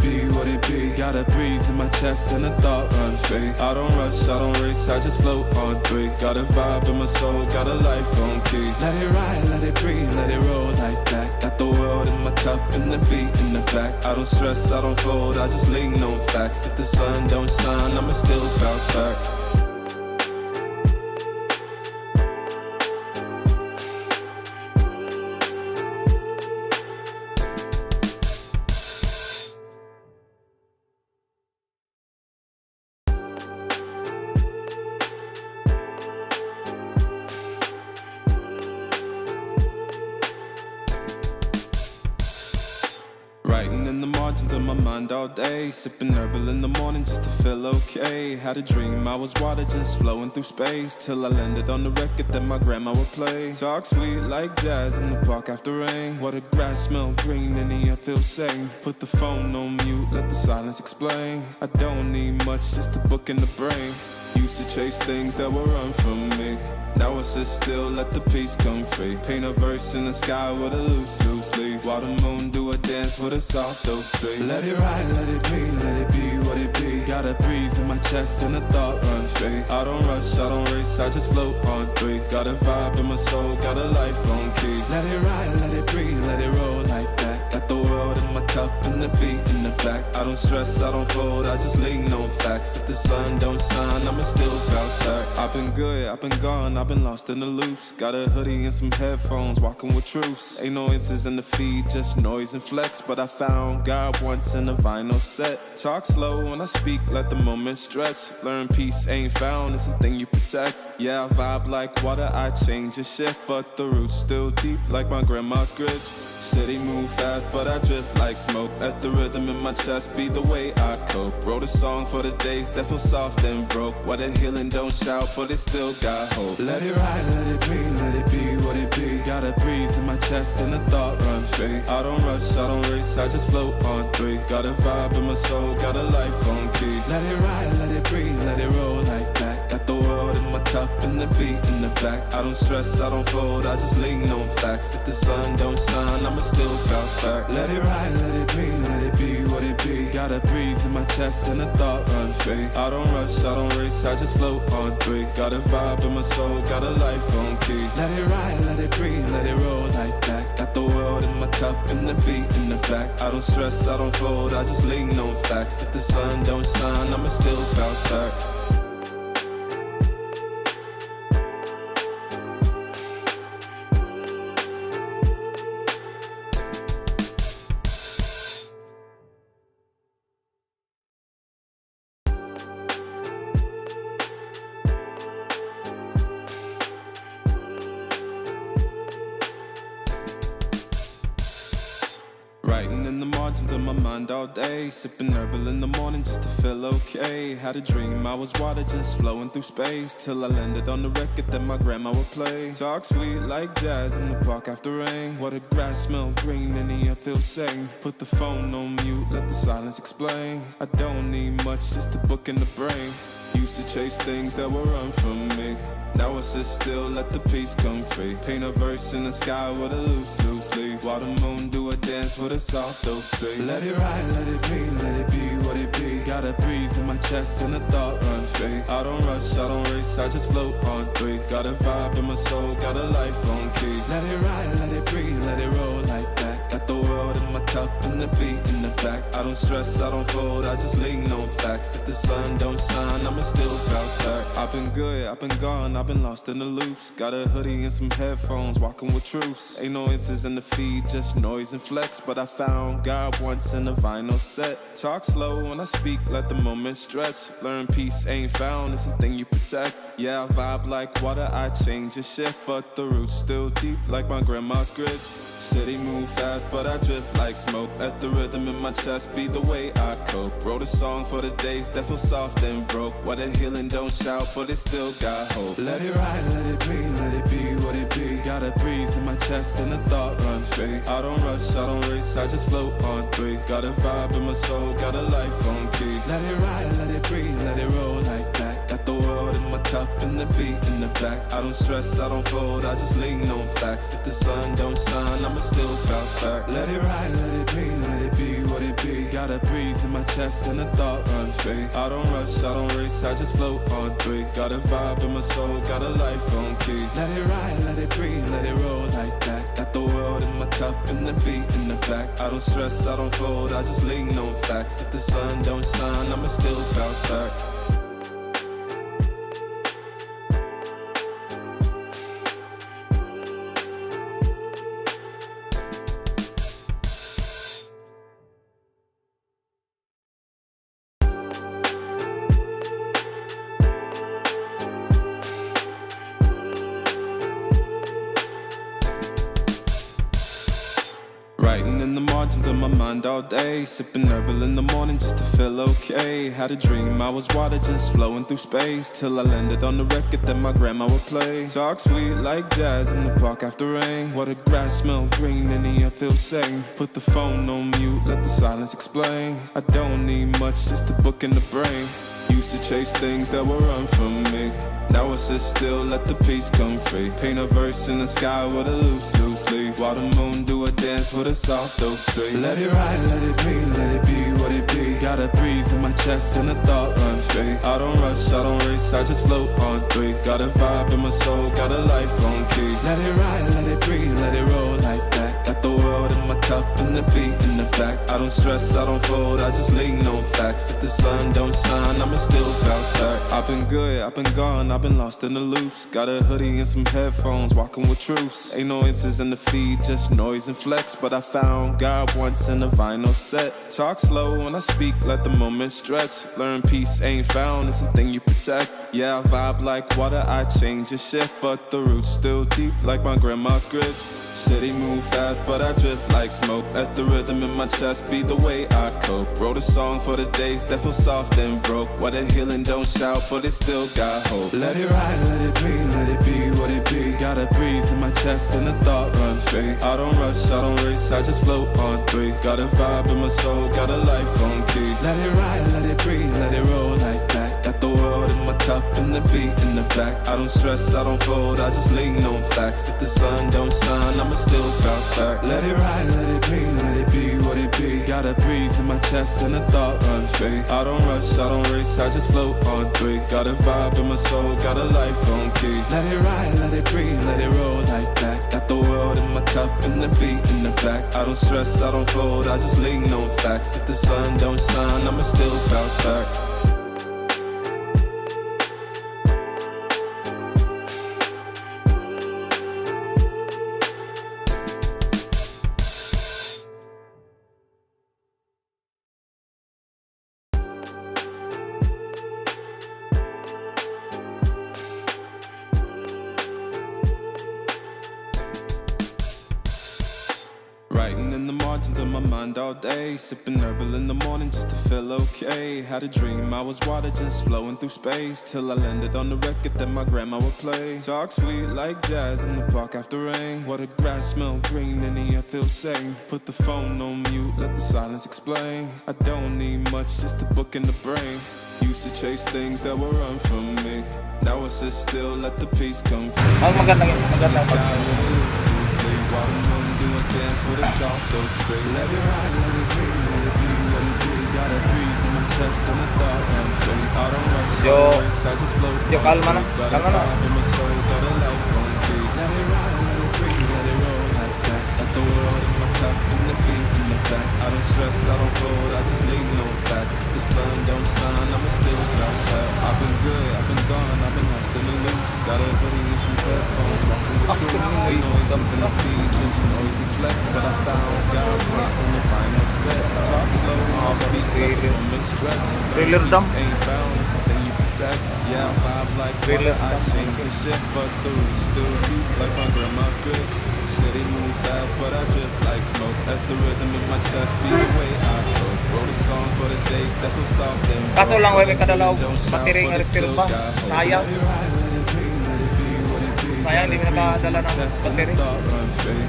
be what it be. Got a breeze in my chest and a thought run free. I don't rush, I don't race, I just float on 3. Got a vibe in my soul, got a life on key. Let it ride, let it breathe, let it roll like that. Got the world in my cup and the beat in the back. I don't stress, I don't fold, I just lean on facts. If the sun don't shine, I'ma still bounce back. Writing in the margins of my mind all day, sipping herbal in the morning just to feel okay. Had a dream I was water just flowing through space, till I landed on the record that my grandma would play. Talk sweet like jazz in the park after rain. What the grass smell green and the air feels sane. Put the phone on mute, let the silence explain. I don't need much, just a book in the brain. Used to chase things that were run from me. Now I sit still, let the peace come free. Paint a verse in the sky with a loose leaf. While the moon do a dance with a soft oak tree. Let it ride, let it be what it be. Got a breeze in my chest and a thought run free. I don't rush, I don't race, I just float on 3. Got a vibe in my soul, got a life on key. Let it ride, let it breathe, let it roll like that. Got the world in my cup and the beat in the back. I don't stress, I don't fold, I just lean on facts. If the sun don't shine, I'ma still bounce back. I've been good, I've been gone, I've been lost in the loops. Got a hoodie and some headphones, walking with truths. Ain't no inches in the feed, just noise and flex. But I found God once in a vinyl set. Talk slow when I speak, let the moment stretch. Learn peace ain't found, it's a thing you protect. Yeah, I vibe like water, I change and shift. But the roots still deep like my grandma's grits. City move fast, but I drift like smoke. Let the rhythm in my chest be the way I cope. Wrote a song for the days that feel soft and broke. Where the healing don't shout, but it still got hope. Let it ride, let it be what it be. Got a breeze in my chest and a thought run free. I don't rush, I don't race, I just float on 3. Got a vibe in my soul, got a life on key. Let it ride, let it breathe, let it roll like that. Got the world in my cup and the beat in the back. I don't stress, I don't fold, I just lean on facts. If the sun don't shine, I'ma still bounce back. Let it ride, let it be, let it be what it be. Got a breeze in my chest and a thought run free. I don't rush, I don't race, I just float on 3. Got a vibe in my soul, got a life on key. Let it ride, let it breathe, let it roll like that. Got the world in my cup and the beat in the back. I don't stress, I don't fold, I just lean on facts. If the sun don't shine, I'ma still bounce back. Writing in the margins of my mind all day, sipping herbal in the morning just to feel okay. Had a dream I was water just flowing through space, till I landed on the record that my grandma would play. Talk sweet like jazz in the park after rain. What the grass smell green and the air feels sane. Put the phone on mute, let the silence explain. I don't need much, just a book in the brain. Used to chase things that would run from me. Now I sit still, let the peace come free. Paint a verse in the sky with a loose leaf. While the moon do a dance with a soft oak tree. Let it ride, let it be what it be. Got a breeze in my chest and a thought run free. I don't rush, I don't race, I just float on 3. Got a vibe in my soul, got a life on key. Let it ride, let it breathe, let it roll like that. Got the world in my cup and the beat in the back. I don't stress, I don't fold, I just lean on facts. If the sun don't shine, I'ma still bounce back. I've been good, I've been gone, I've been lost in the loops. Got a hoodie and some headphones, walking with truths. Ain't no answers in the feed, just noise and flex. But I found God once in a vinyl set. Talk slow when I speak, let the moment stretch. Learn peace ain't found, it's a thing you protect. Yeah, I vibe like water, I change and shift. But the roots still deep like my grandma's grits. City move fast, but I drift like smoke. Let the rhythm in my chest be the way I cope. Wrote a song for the days that feel soft and broke. What a healing don't shout, but it still got hope. Let it ride, let it be, let it be what it be. Got a breeze in my chest and a thought run free. I don't rush, I don't race, I just float on 3. Got a vibe in my soul, got a life on key. Let it ride, let it breathe, let it roll like that. Got the world in my cup and the beat in the back. I don't stress, I don't fold, I just lean on facts. If the sun don't shine, I'ma still bounce back. Let it ride, let it be what it be. Got a breeze in my chest and a thought run free. I don't rush, I don't race, I just float on 3. Got a vibe in my soul, got a life on key. Let it ride, let it breathe, let it roll like that. Got the world in my cup and the beat in the back. I don't stress, I don't fold, I just lean on facts. If the sun don't shine, I'ma still bounce back. Writing in the margins of my mind all day, sipping herbal in the morning just to feel okay. Had a dream I was water just flowing through space, till I landed on the record that my grandma would play. Talk sweet like jazz in the park after rain. What the grass smell green and the air feels sane. Put the phone on mute, let the silence explain. I don't need much, just a book in the brain. Used to chase things that would run from me. Now I sit still, let the peace come free. Paint a verse in the sky with a loose leaf. While the moon do a dance with a soft oak tree. Let it ride, let it be what it be. Got a breeze in my chest and a thought run free. I don't rush, I don't race, I just float on 3. Got a vibe in my soul, got a life on key. Let it ride, let it breathe, let it roll like that. Got the world in my cup and the beat in the back. I don't stress, I don't fold, I just lean on facts. If the sun don't shine, I'ma still bounce back. I've been good, I've been gone, I've been lost in the loops. Got a hoodie and some headphones, walking with truths. Ain't no answers in the feed, just noise and flex. But I found God once in a vinyl set. Talk slow when I speak, let the moment stretch. Learn peace ain't found, it's a thing you protect. Yeah, I vibe like water, I change and shift. But the roots still deep like my grandma's grits. City move fast, but I drift like smoke. Let the rhythm in my chest be the way I cope. Wrote a song for the days that feel soft and broke. What a healing don't shout, but it still got hope. Let it ride, let it be what it be. Got a breeze in my chest and a thought run free. I don't rush, I don't race, I just float on 3. Got a vibe in my soul, got a life on key. Let it ride, let it breathe, let it roll like that. Got the world in my my cup and the beat in the back. I don't stress, I don't fold, I just lean on facts. If the sun don't shine, I'ma still bounce back. Let it ride, let it be, let it be what it be. Got a breeze in my chest and a thought run free. I don't rush, I don't race, I just float on 3. Got a vibe in my soul, got a life on key. Let it ride, let it breathe, let it roll like that. Got the world in my cup and the beat in the back. I don't stress, I don't fold, I just lean on facts. If the sun don't shine, I'ma still bounce back. Writing in the margins of my mind all day, sipping herbal in the morning just to feel okay. Had a dream I was water just flowing through space, till I landed on the record that my grandma would play. Talk sweet like jazz in the park after rain. What the grass smell green and the air feels sane. Put the phone on mute, let the silence explain. I don't need much, just a book in the brain. Used to chase things that were run from me. Now I sit still, let the peace come free. Maganda Dance with a soft oak tree. Let it ride, let it be, let it be what it be. Got a breeze in my chest and a thought run free. I don't rush, I don't race, I just float. kalma na. Got a vibe in my soul, got a life on key. Let it ride, let it breathe, let it roll like that. Got the world in my cup and the beat in the back. I don't stress, I don't fold, I just lean on facts. If the sun don't shine, I'ma still bounce back. I've been good, I've been gone, I've been lost in the loops. Got a hoodie and some headphones, walking with truth. Noises in the feed, just noisy flex. But I found God once in the final set. Talk slow, I'll speak like a woman stretch. Peace ain't found, it's the thing you protect. Yeah, I vibe like water, I change and shift. But the roots still deep like my grandma's grits. City move fast, but I drift like smoke. Let the rhythm in my chest be the way I go. Wrote a song for the days that feel soft and Kaso lang, may kadalaw battery nga refill ba? Sayang. Sayang, hindi mo nakadala ng battery.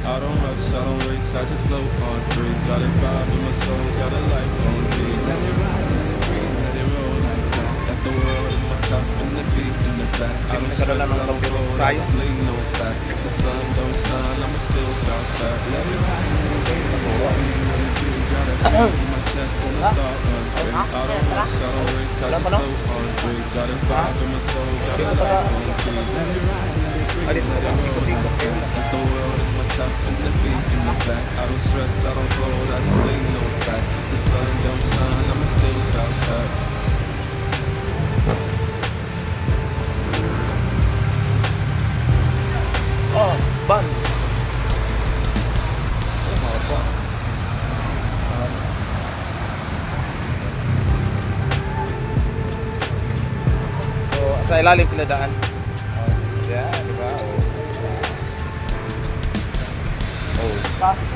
I don't rush, I don't race, I just float on 3. Got a vibe in my soul, got a life on me. Let it ride, let it breathe, let it roll like that. Got the world in my cup and the beat in the back. I don't stress, I don't fold, I just lean no facts. If the sun don't shine, I'ma still bounce back. Let it ride, let it breathe, let it breathe. Got a breeze in my chest and a thought run free. I don't rush, I don't race, I just float on 3. Got a vibe in my soul, got a life on key. Let it ride, let it breathe, let it roll like that. Got the world in my cup and the beat in the back. I don't stress, I don't fold, I just lean no facts. If the sun don't shine, I'ma still bounce back. Oh, ban. So, sa ilalim sila daan. Yeah, di ba?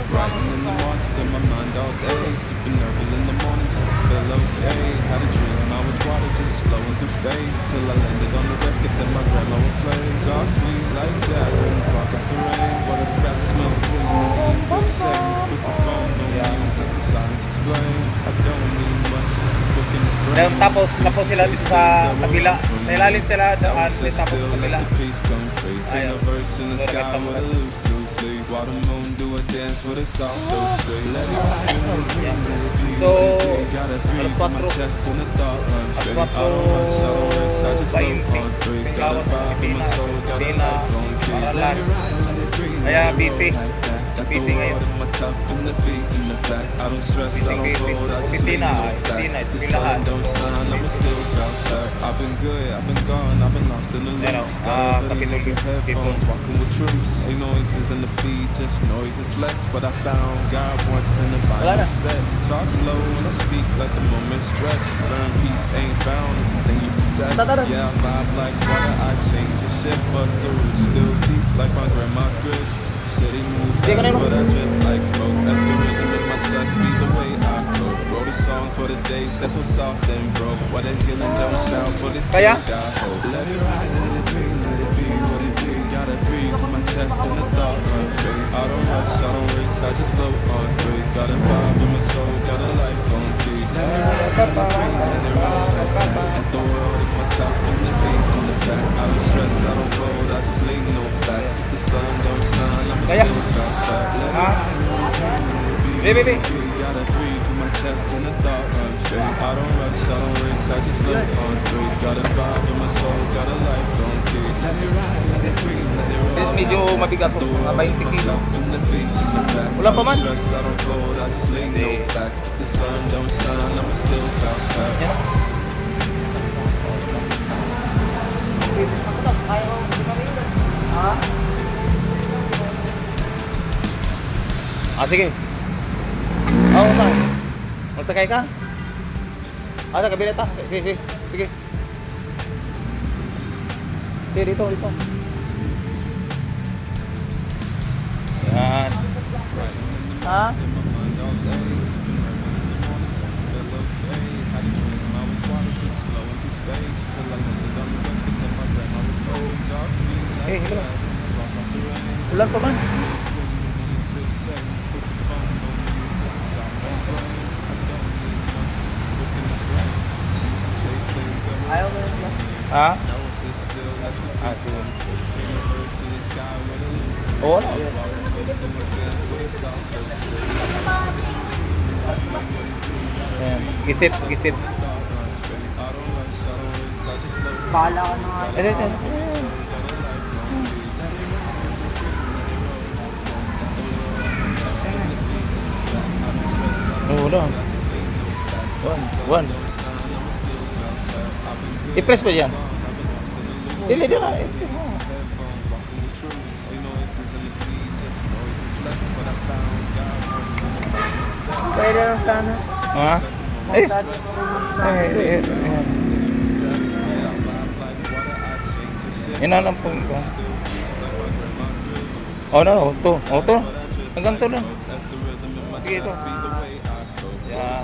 Writing in the margins of my mind all day, sipping herbal in the morning just to feel okay. Had a dream I was water just flowing through space, till I landed on the record that my grandma would play. Talk sweet like jazz in the park after rain. What a grass smell green and the air feels safe. Put the phone on mute, let the silence explain. I don't need much, just a book in the brain. Tapos sila dito sa kabila. Sa ilalim sila daan, may tapos sa kabila. Ayun. While the moon do a dance with a soft oak tree. Let it ride, let it breathe, let it be. So, Got a breeze in my chest and a thought run free. I don't rush, I don't race, I just float on 3. Got a vibe in my soul, got a life on key. Let it ride, let it breathe, Kaya let it busy. roll like that. Got the Busy ngayon. world in my cup and the beat in the back. I don't stress, I don't fold, I just lean no facts. If the sun don't shine, I'ma still bounce back. I've been good, I've been gone, I've been lost in the loops. Got a hoodie and some headphones, walking with truths. Ain't noises in the feed, just noise and flex. But I found God once in the final set. Talk slow when I speak, let the moment stretch. Learn peace ain't found, it's the thing you protect. Yeah, I vibe like water, I change and shift, but the roots still deep like my grandma's grits. City move fast, but I drift like smoke. Let the rhythm in my chest be the way I cope. Wrote a song for the days that feel soft and broke. What a healing don't shout, but it still got hope. Let it ride, let it be, let it be what it be. Got a breeze in my chest and a thought run free. I don't rush, I don't race, I just float on 3. Got a vibe in my soul, got a life on key. Let it ride, let it breathe, let it roll like that. Got the world in my cup and the beat in the back. I don't stress, I don't fold, I just lean no facts. If the sun don't shine, I'ma Kaya? still bounce back. Let Ha? Baby. got a breeze in my chest and a thought run free. I don't rush, I don't race, I just float on three. Got a vibe in my soul, got a life on key. Let it ride, let it breathe, let it roll. Medyo mabigat po, mga 20 kilo. In the beat in the back. Wala pa man. I don't stress, I don't fold, I just lean no facts. If the sun don't shine, I'ma still bounce back. Yan. Sige. Oo na. Magsakay ka? Sa kabila ta. Sige. Sige. Sige, dito. Yan. Ha? Hilo lang. Ulan pa man. Ayaw mo yun. Ha? Sige. Oo na. Ayan. Gisit. Bahala ka na nga. Ayan. Oo lang. One. I-press pa dyan. Dili na. Pwede lang sana. Ha? Inalam po ko. No. To. Hanggang to lang. Sige ito. Yeah.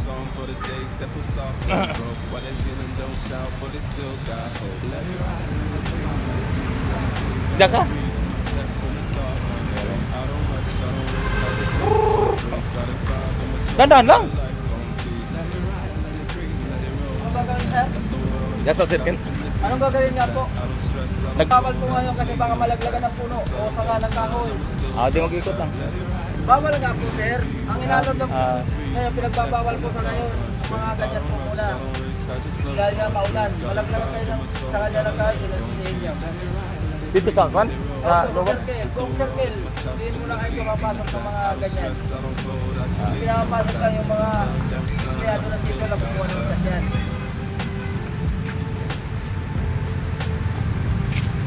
Diyan ka? Dandan lang. Ano gagawin, sir? Just a second. Anong gagawin nga po? Bawal po ngayon kasi baka malaglagan ng puno o saka ng kahoy. Di mag-ikot lang. Bawal nga po, sir. Ang inalog ng ngayon, pinagbabawal po sa ngayon. Mga ganyan po muna. Dahil nga maulan, malaglagan kayo sa kanya ng kahoy, sinasihin niyo. Dito sa kan? Kung circle, hindi mo na kayo mapasok ng mga ganyan. Pinapasok lang yung mga empleyado na dito na kumuha ng ganyan.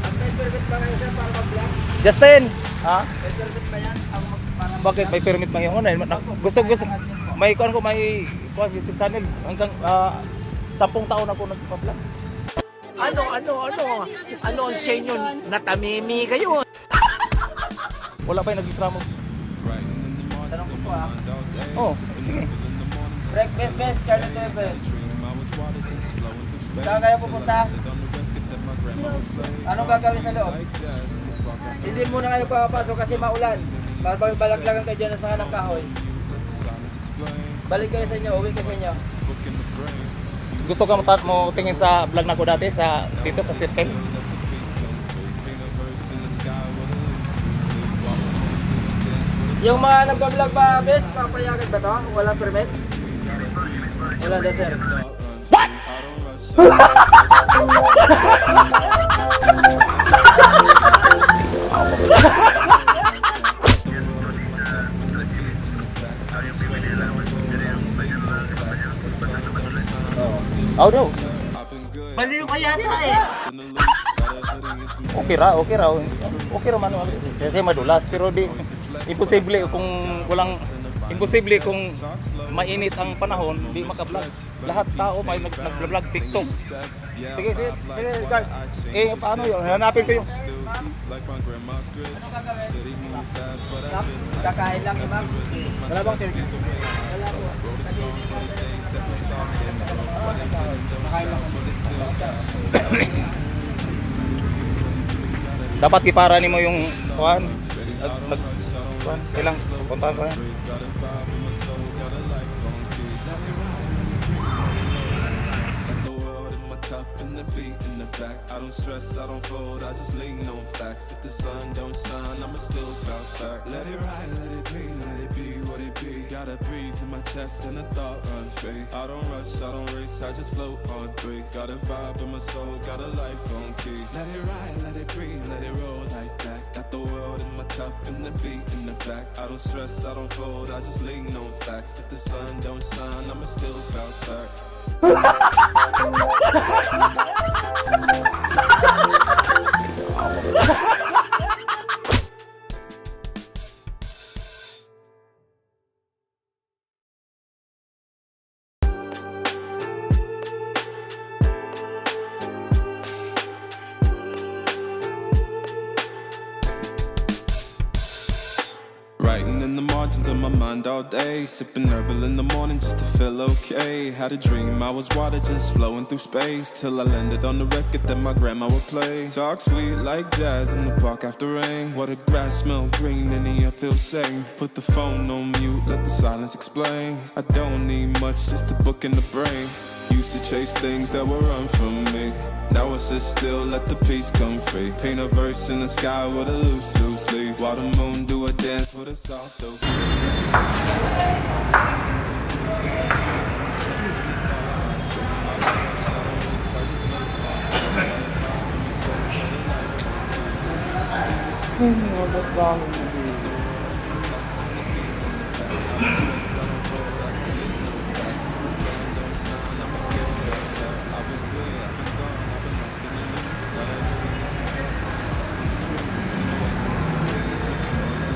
At may permit ba kayo, sir, para mag-vlog? Justin! Ha? May permit ba yan? Para Bakit may permit man yun? Gusto. May YouTube channel. Hanggang 10 taon ako nagpa-vlog. Ano ang sa inyo? Natamimi kayo. Wala pa yung nag-reklamo. Tanong ko po Oh, sige. Breakfast, Charlie Teve. Saan kayo pupunta? Anong gagawin sa loob? Hindi muna kayo papasok kasi maulan. Balaglagan kayo dyan sa kanang kahoy. Balik kayo sa inyo, uwi kayo sa inyo. Gusto ka mo tingin sa vlog na ko dati sa dito sa Circle? Yung mga nagbablog ba, bes, papayagan ba to? Walang permit? Wala daw, sir. Daw. Baliw ka yata eh. Okay raw. Okay raw man. Kasi madulas pero di imposible kung mainit ang panahon, di maka-vlog. Lahat tao may nag-vlog TikTok. Sige, guys. Paano yun? Hanapin ko yung Anong gagawin? Kakain lang, ma'am. wala bang sir? Wala po. Kasi kakain lang. Dapat kipara nimo yung kuan. Ilang puntahan ko yan. cup and the beat in the back. I don't stress, I don't fold, I just lean on facts. If the sun don't shine, I'ma still bounce back. Let it ride, let it be, let it be what it be. Got a breeze in my chest and a thought run free. I don't rush, I don't race, I just float on 3. Got a vibe in my soul, got a life on key. Let it ride, let it breathe, let it roll like that. Got the world in my cup and the beat in the back. I don't stress, I don't fold, I just lean on facts. If the sun don't shine, I'ma still bounce back. Writing in the margins of my mind all day, sipping herbal in the morning just to feel okay. Had a dream I was water just flowing through space, till I landed on the record that my grandma would play. Talk sweet like jazz in the park after rain. What the grass smell green and the air feels sane. Put the phone on mute, let the silence explain. I don't need much, just a book in the brain. Used to chase things that were run from me. Now I sit still, let the peace come free. Paint a verse in the sky with a loose leaf. While the moon do a dance with a soft oak.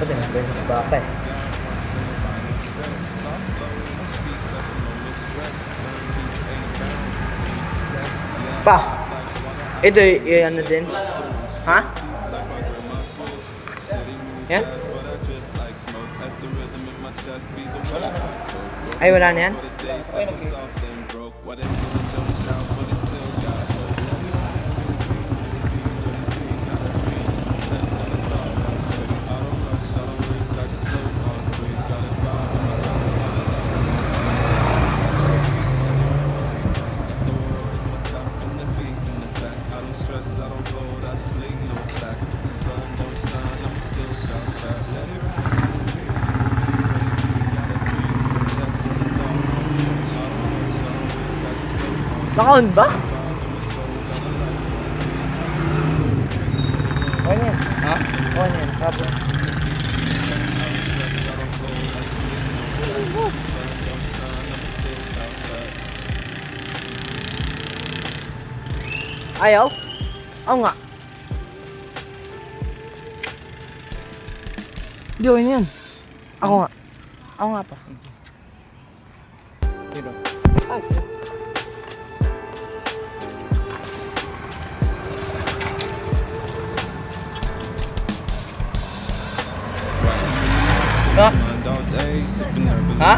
Pati nag-bend sa baka eh. Pa! Ito ano din? Ha? Yan? Ay, wala na yan? Naka-on ba? On yan. Ha? On yan. Tapos. Ayaw? Oo nga. Hindi, okay na yan. Ako nga. Ako nga pa. Sino? Sige. Ha? Ha?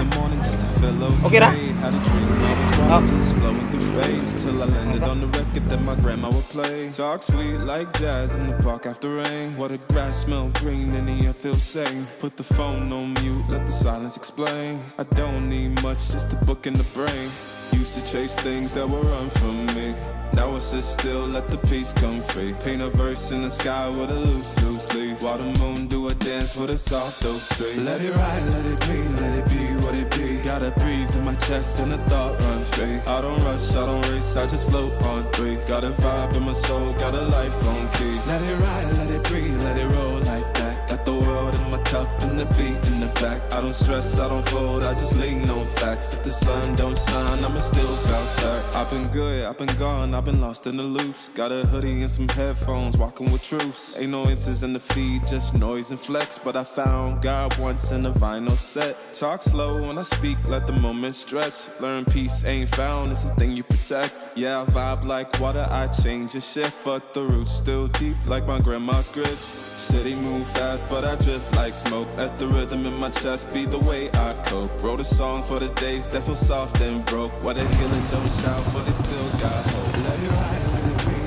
Okay ra? Had a dream I was water just flowing through space, till I landed on the record that my grandma would play. Talk sweet like jazz in the park after rain. What the grass smell green and the air feels sane. Put the phone on mute, let the silence explain. I don't need much, just a book in the brain. Used to chase things that were run from me. Now I sit still, let the peace come free. Paint a verse in the sky with a loose leaf. While the moon do a dance with a soft oak tree. Let it ride, let it be, let it be what it be. Got a breeze in my chest and a thought run free. I don't rush, I don't race, I just float on 3. Got a vibe in my soul, got a life on key. Let it ride, let it breathe, let it roll like that. Got the world in my cup and the beat in the back. I don't stress, I don't fold, I just lean on facts. If the sun don't shine, I'ma still bounce back. I've been good, I've been gone, I've been lost in the loops. Got a hoodie and some headphones, walking with truths. Ain't no answers in the feed, just noise and flex. But I found God once in a vinyl set. Talk slow when I speak, let the moment stretch. Learn peace ain't found, it's a thing you protect. Yeah, I vibe like water, I change and shift. But the roots still deep like my grandma's grits. City move fast, but I drift like smoke. Let the rhythm in my chest be the way I cope. Wrote a song for the days that feel soft and broke. What a healing don't shout, but it still got hope. Let it ride, let it be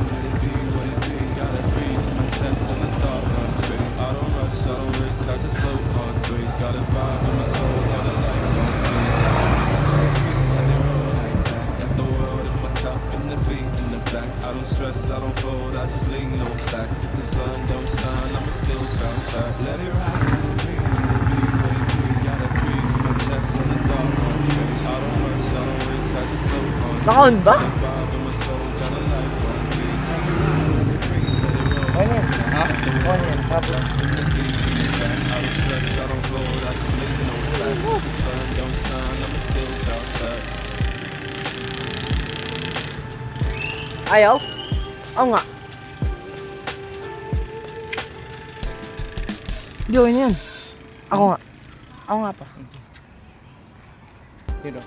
what it be. Got a breeze in my chest and a thought run free. I don't rush, I don't race, I just float on 3. Got a vibe in my soul, got a life on me. Let it roll like that. Got the world in my cup and the beat in the Naka-on ba? On yan. Ha? On yan. Tapos. Ayaw? Oo nga. Gawin yan. Ako nga. Ako nga pa. Sino?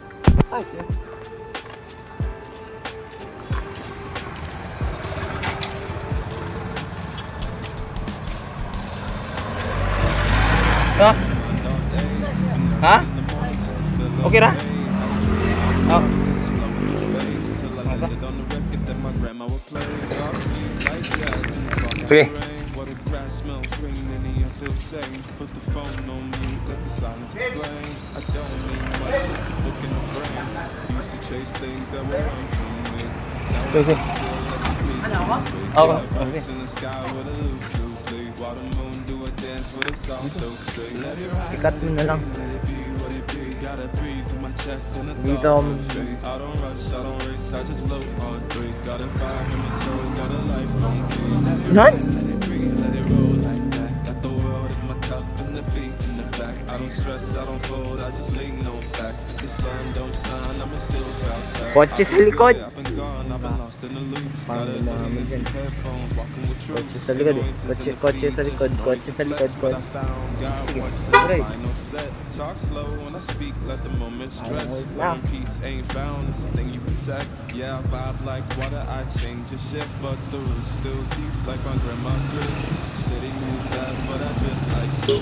Ay, siya. Ha? Ha? Okay ra? Oh. Sige. Sige. Oo. Okay. Ikat mo na lang. Dito. Nan? Kotse sa likod. Pangin namin dyan. Kotse sa likod eh. Kotse sa likod. Kotse sa likod. Sige. Alright.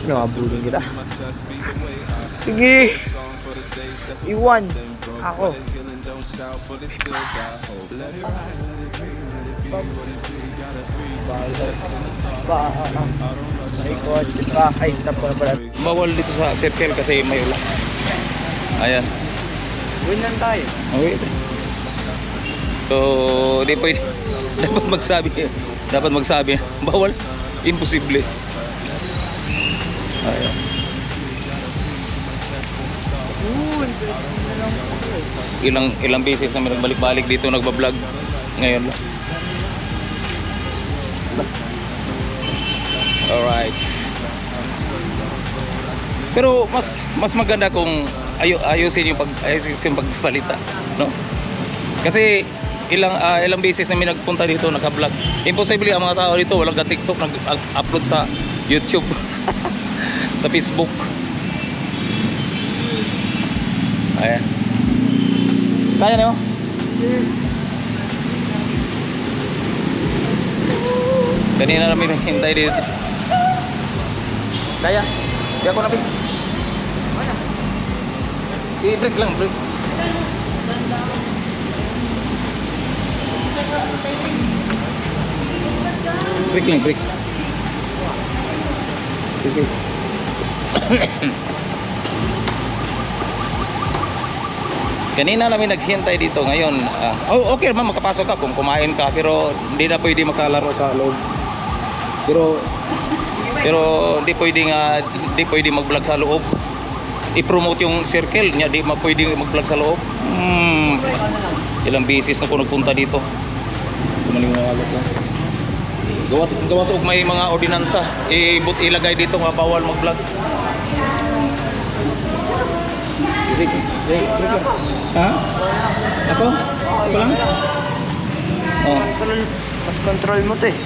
Nakabulong kita. Sige. Iwan. Ako. Ay, kotse pa. Ay, stop ko na pala. Bawal dito sa circle kasi may ulan. Ayan. Win lang tayo. Okay. So, di pwede. Dapat magsabi. Dapat magsabi. Bawal. Imposible. Ayan. Ilang beses na nagbalik-balik dito nagba-vlog. Ngayon lang. Alright. Pero mas maganda kung ayusin yung pagsalita, no? Kasi ilang beses na may nagpunta dito naka-vlog. Imposible ang mga tao dito walang TikTok nag-upload sa YouTube, sa Facebook. Ayan. Kaya niyo? Kanina namin hintay dito. Kaya? Kaya ko na pin. I-break lang, break. Break lang, break. Sige. Kanina namin naghintay dito ngayon. Okay naman makapasok ka kung kumain ka pero hindi na pwede makalaro sa loob. Pero hindi pwede mag-vlog sa loob. I-promote yung circle niya, di pwede mag-vlog sa loob. Ilang beses na ko nagpunta dito. Maniwala ko. Gawas og may mga ordinansa. Ilagay dito nga bawal mag-vlog. Ha? Ako? Ako lang? Oh. Mas control mo to eh.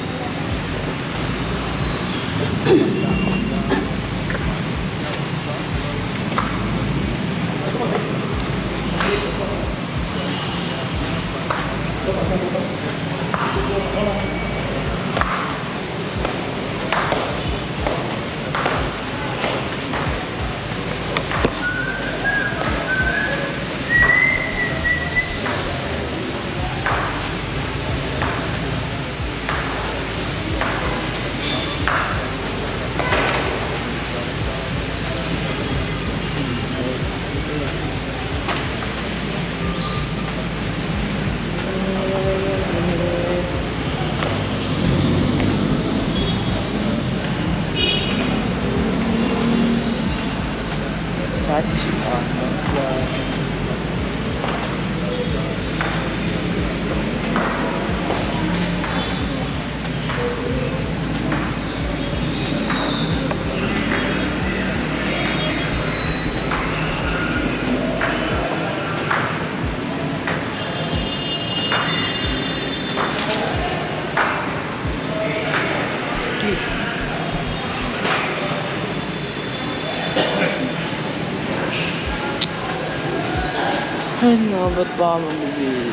Ano, ba't ba mabibili?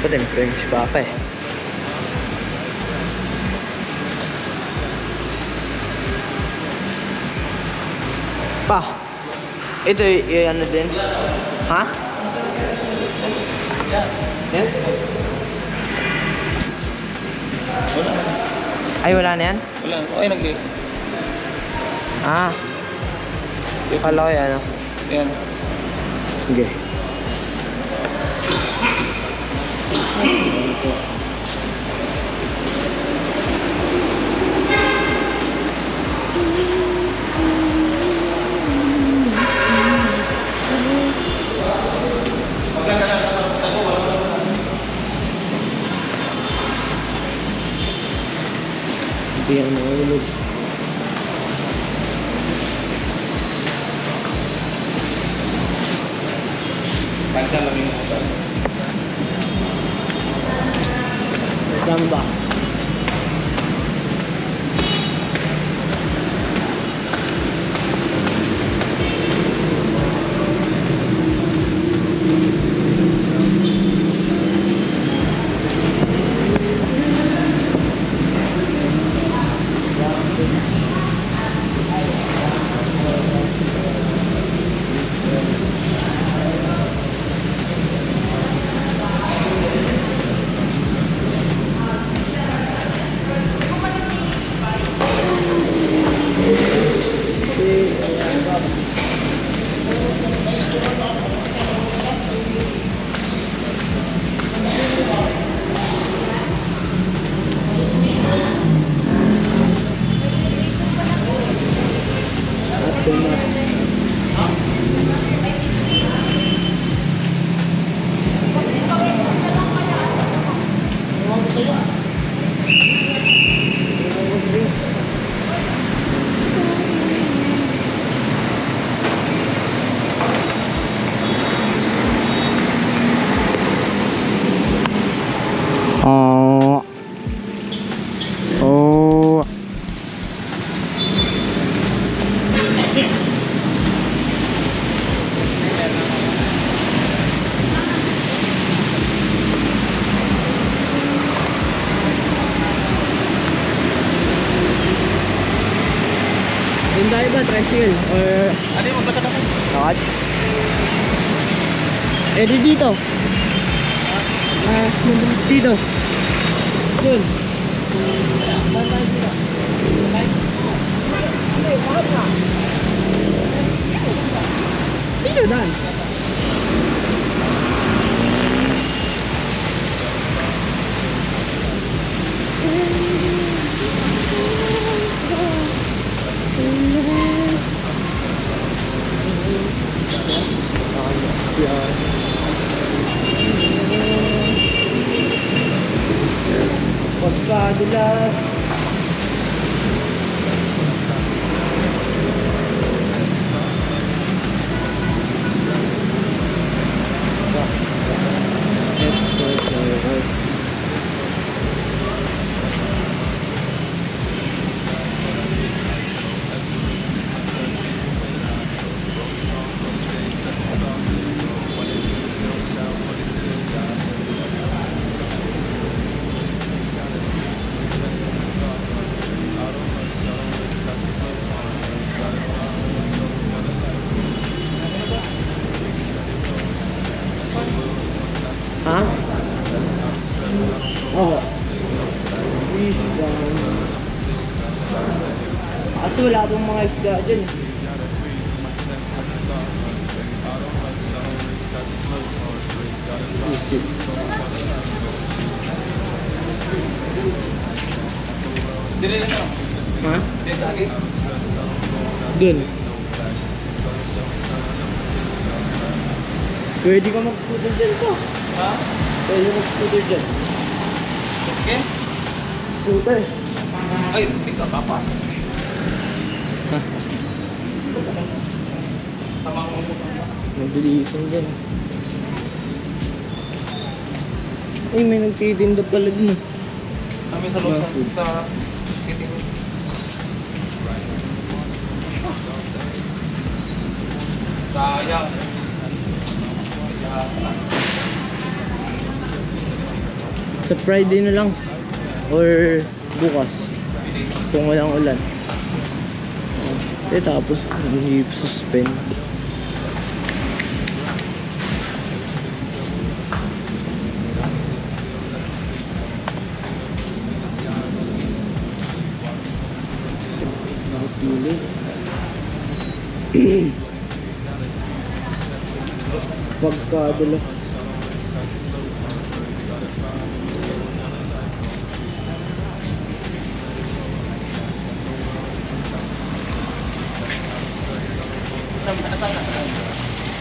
Ako din, French Papa eh. Pa, ito yung ano din? Ha? Yan? Wala. Ay, wala na yan? Wala. Ay, nag-i. Ah. Kala ko yan, ano? Yan. Sige. Hindi yan mahulog. Kanta lang yung hotel. Gamba. Doon tayo ba, tricycle? Or... Ano yung maglakad ako? Lakad? Eh, di dito. Mas mabilis dito. Doon. Dito, Dan. Pagkadulas. Ha? Oo. Isda. Kaso wala pong mga isda dyan. Isip. Dili lang ako. Ha? Dito lagi. Dun. Pwede ka mag-scooter dyan ito. Ha? Pwede mag-scooter dyan. Okay? Scooter. Ay, pick up papas. Mabilisan dyan. Ay, may nagtitinda pala din eh. Kami sa loob sa titing. Sayang. Sa Friday na lang. Or bukas. Kung walang ulan. Tapos, suspend. Nakapili. Pagkadalas.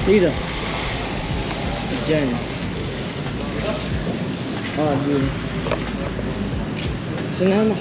Dito. Diyan. Dito. Sinama.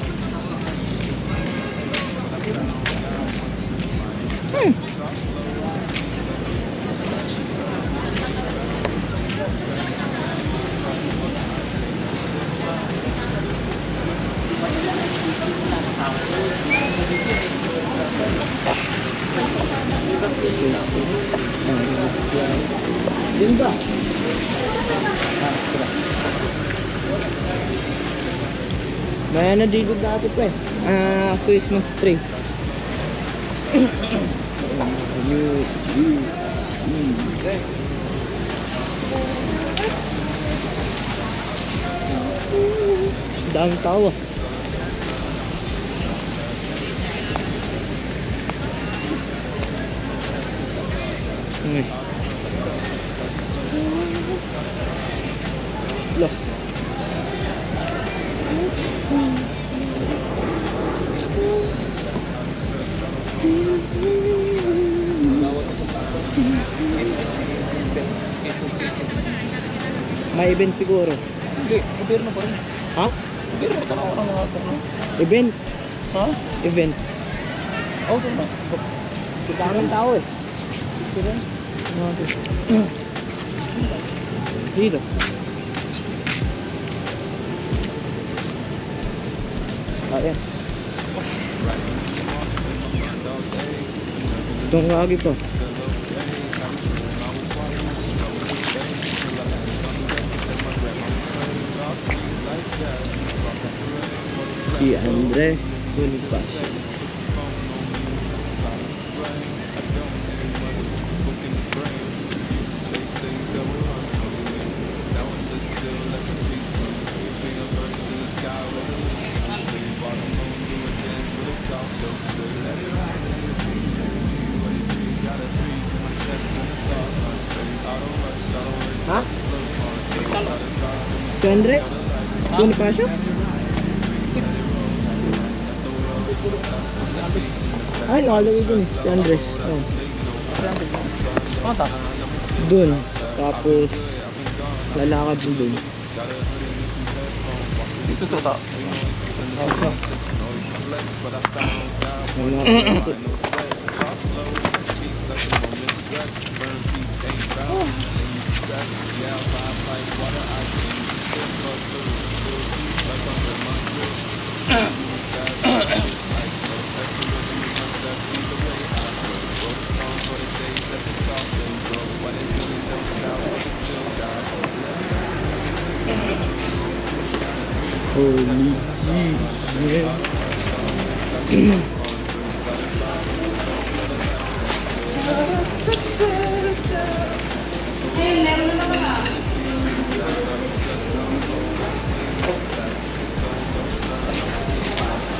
Diyan ba? May ano dito dati pa eh. Christmas tree. Daming tao ah. Look. May event siguro. Hindi, gobyerno pa rin. Ha? Gobyerno pa tanaw ng mga ano. Event? Ha? Event. Oo, saan ba? Daming tao eh. Dito. Ayan. Itong kagi to. Si Andres Bonifacio. Ha? Si Andres Bonifacio? Ay, nakalagay dun eh. Si Andres. Oh. Mata? Dun. Tapos, lalakad mo dun. Dito to ta. Holy Jesus.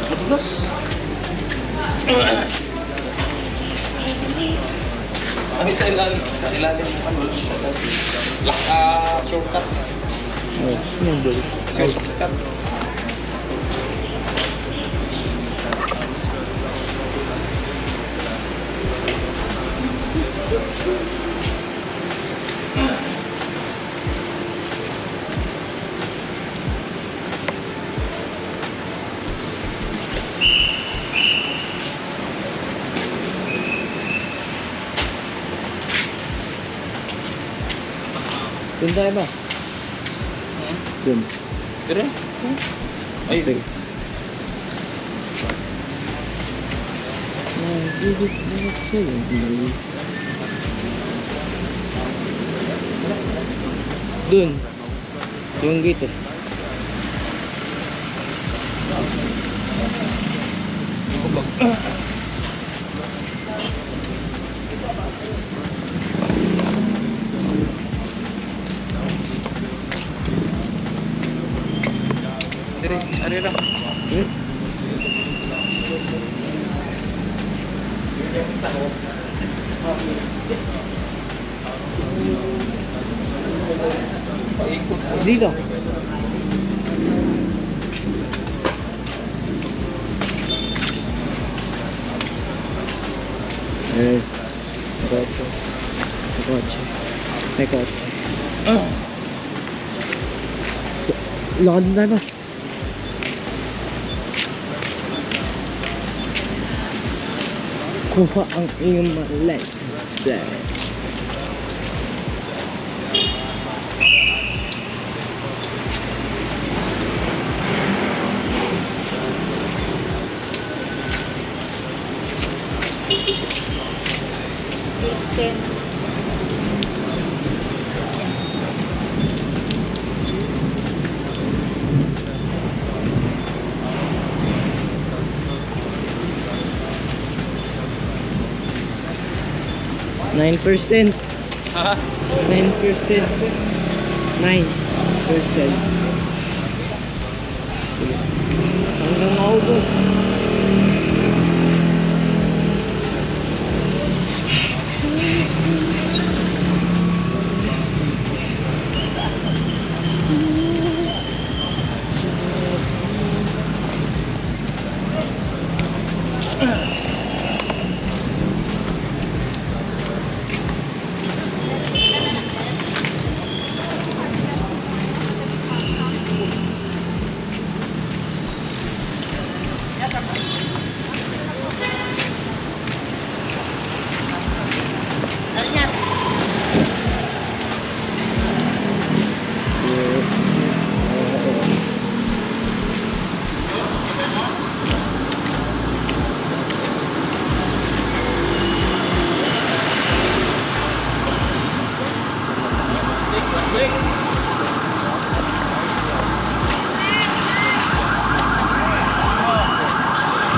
Matugas. Kami sa ilalim ano shortcut. Oh, snowball. Shortcut. Doon tayo ba? Dun. Dire? Ay, Sige. Dun. Yung gate eh. dire, ari ra. Dito. Eh, kotse. Kotse. May kotse. Lakad na tayo ba? Kuha ang iyong malay. Ten. 9%. Ha? 9%. 9%. Hanggang naubos.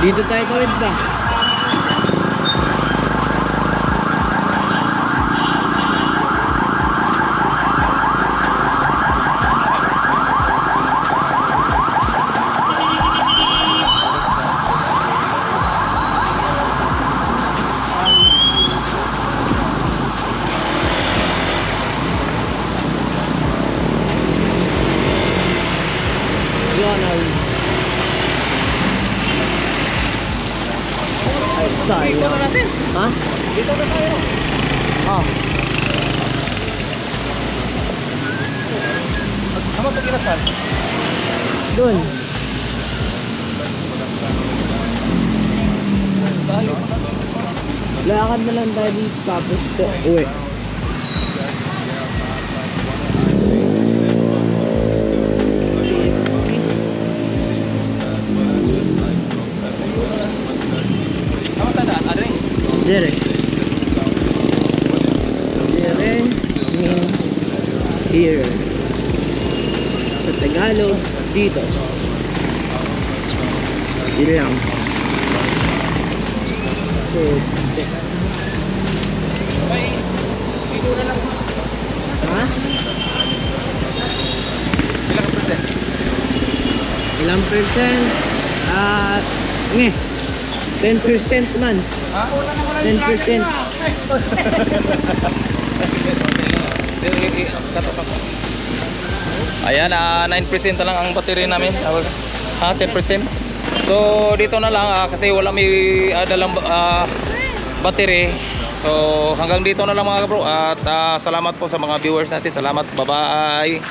Dito tayo tawid ba? Ronald. Dito na natin. Ha? Dito na tayo. Ah. Ano pag inasal? Doon. Lakad na lang tayo dito tapos uwi. Ano tandaan? Ari? Dire. Dire means here. Sa Tagalog, dito. Yun lang. So, Ay, dito na lang. ha? Ilang percent? Ilang percent? Nge. 10% man. Ha? 10%. Ayan, 9% na lang ang battery namin. Ha, 10%. So, dito na lang kasi wala may dalang battery. So, hanggang dito na lang mga bro. At salamat po sa mga viewers natin. Salamat. Bye-bye.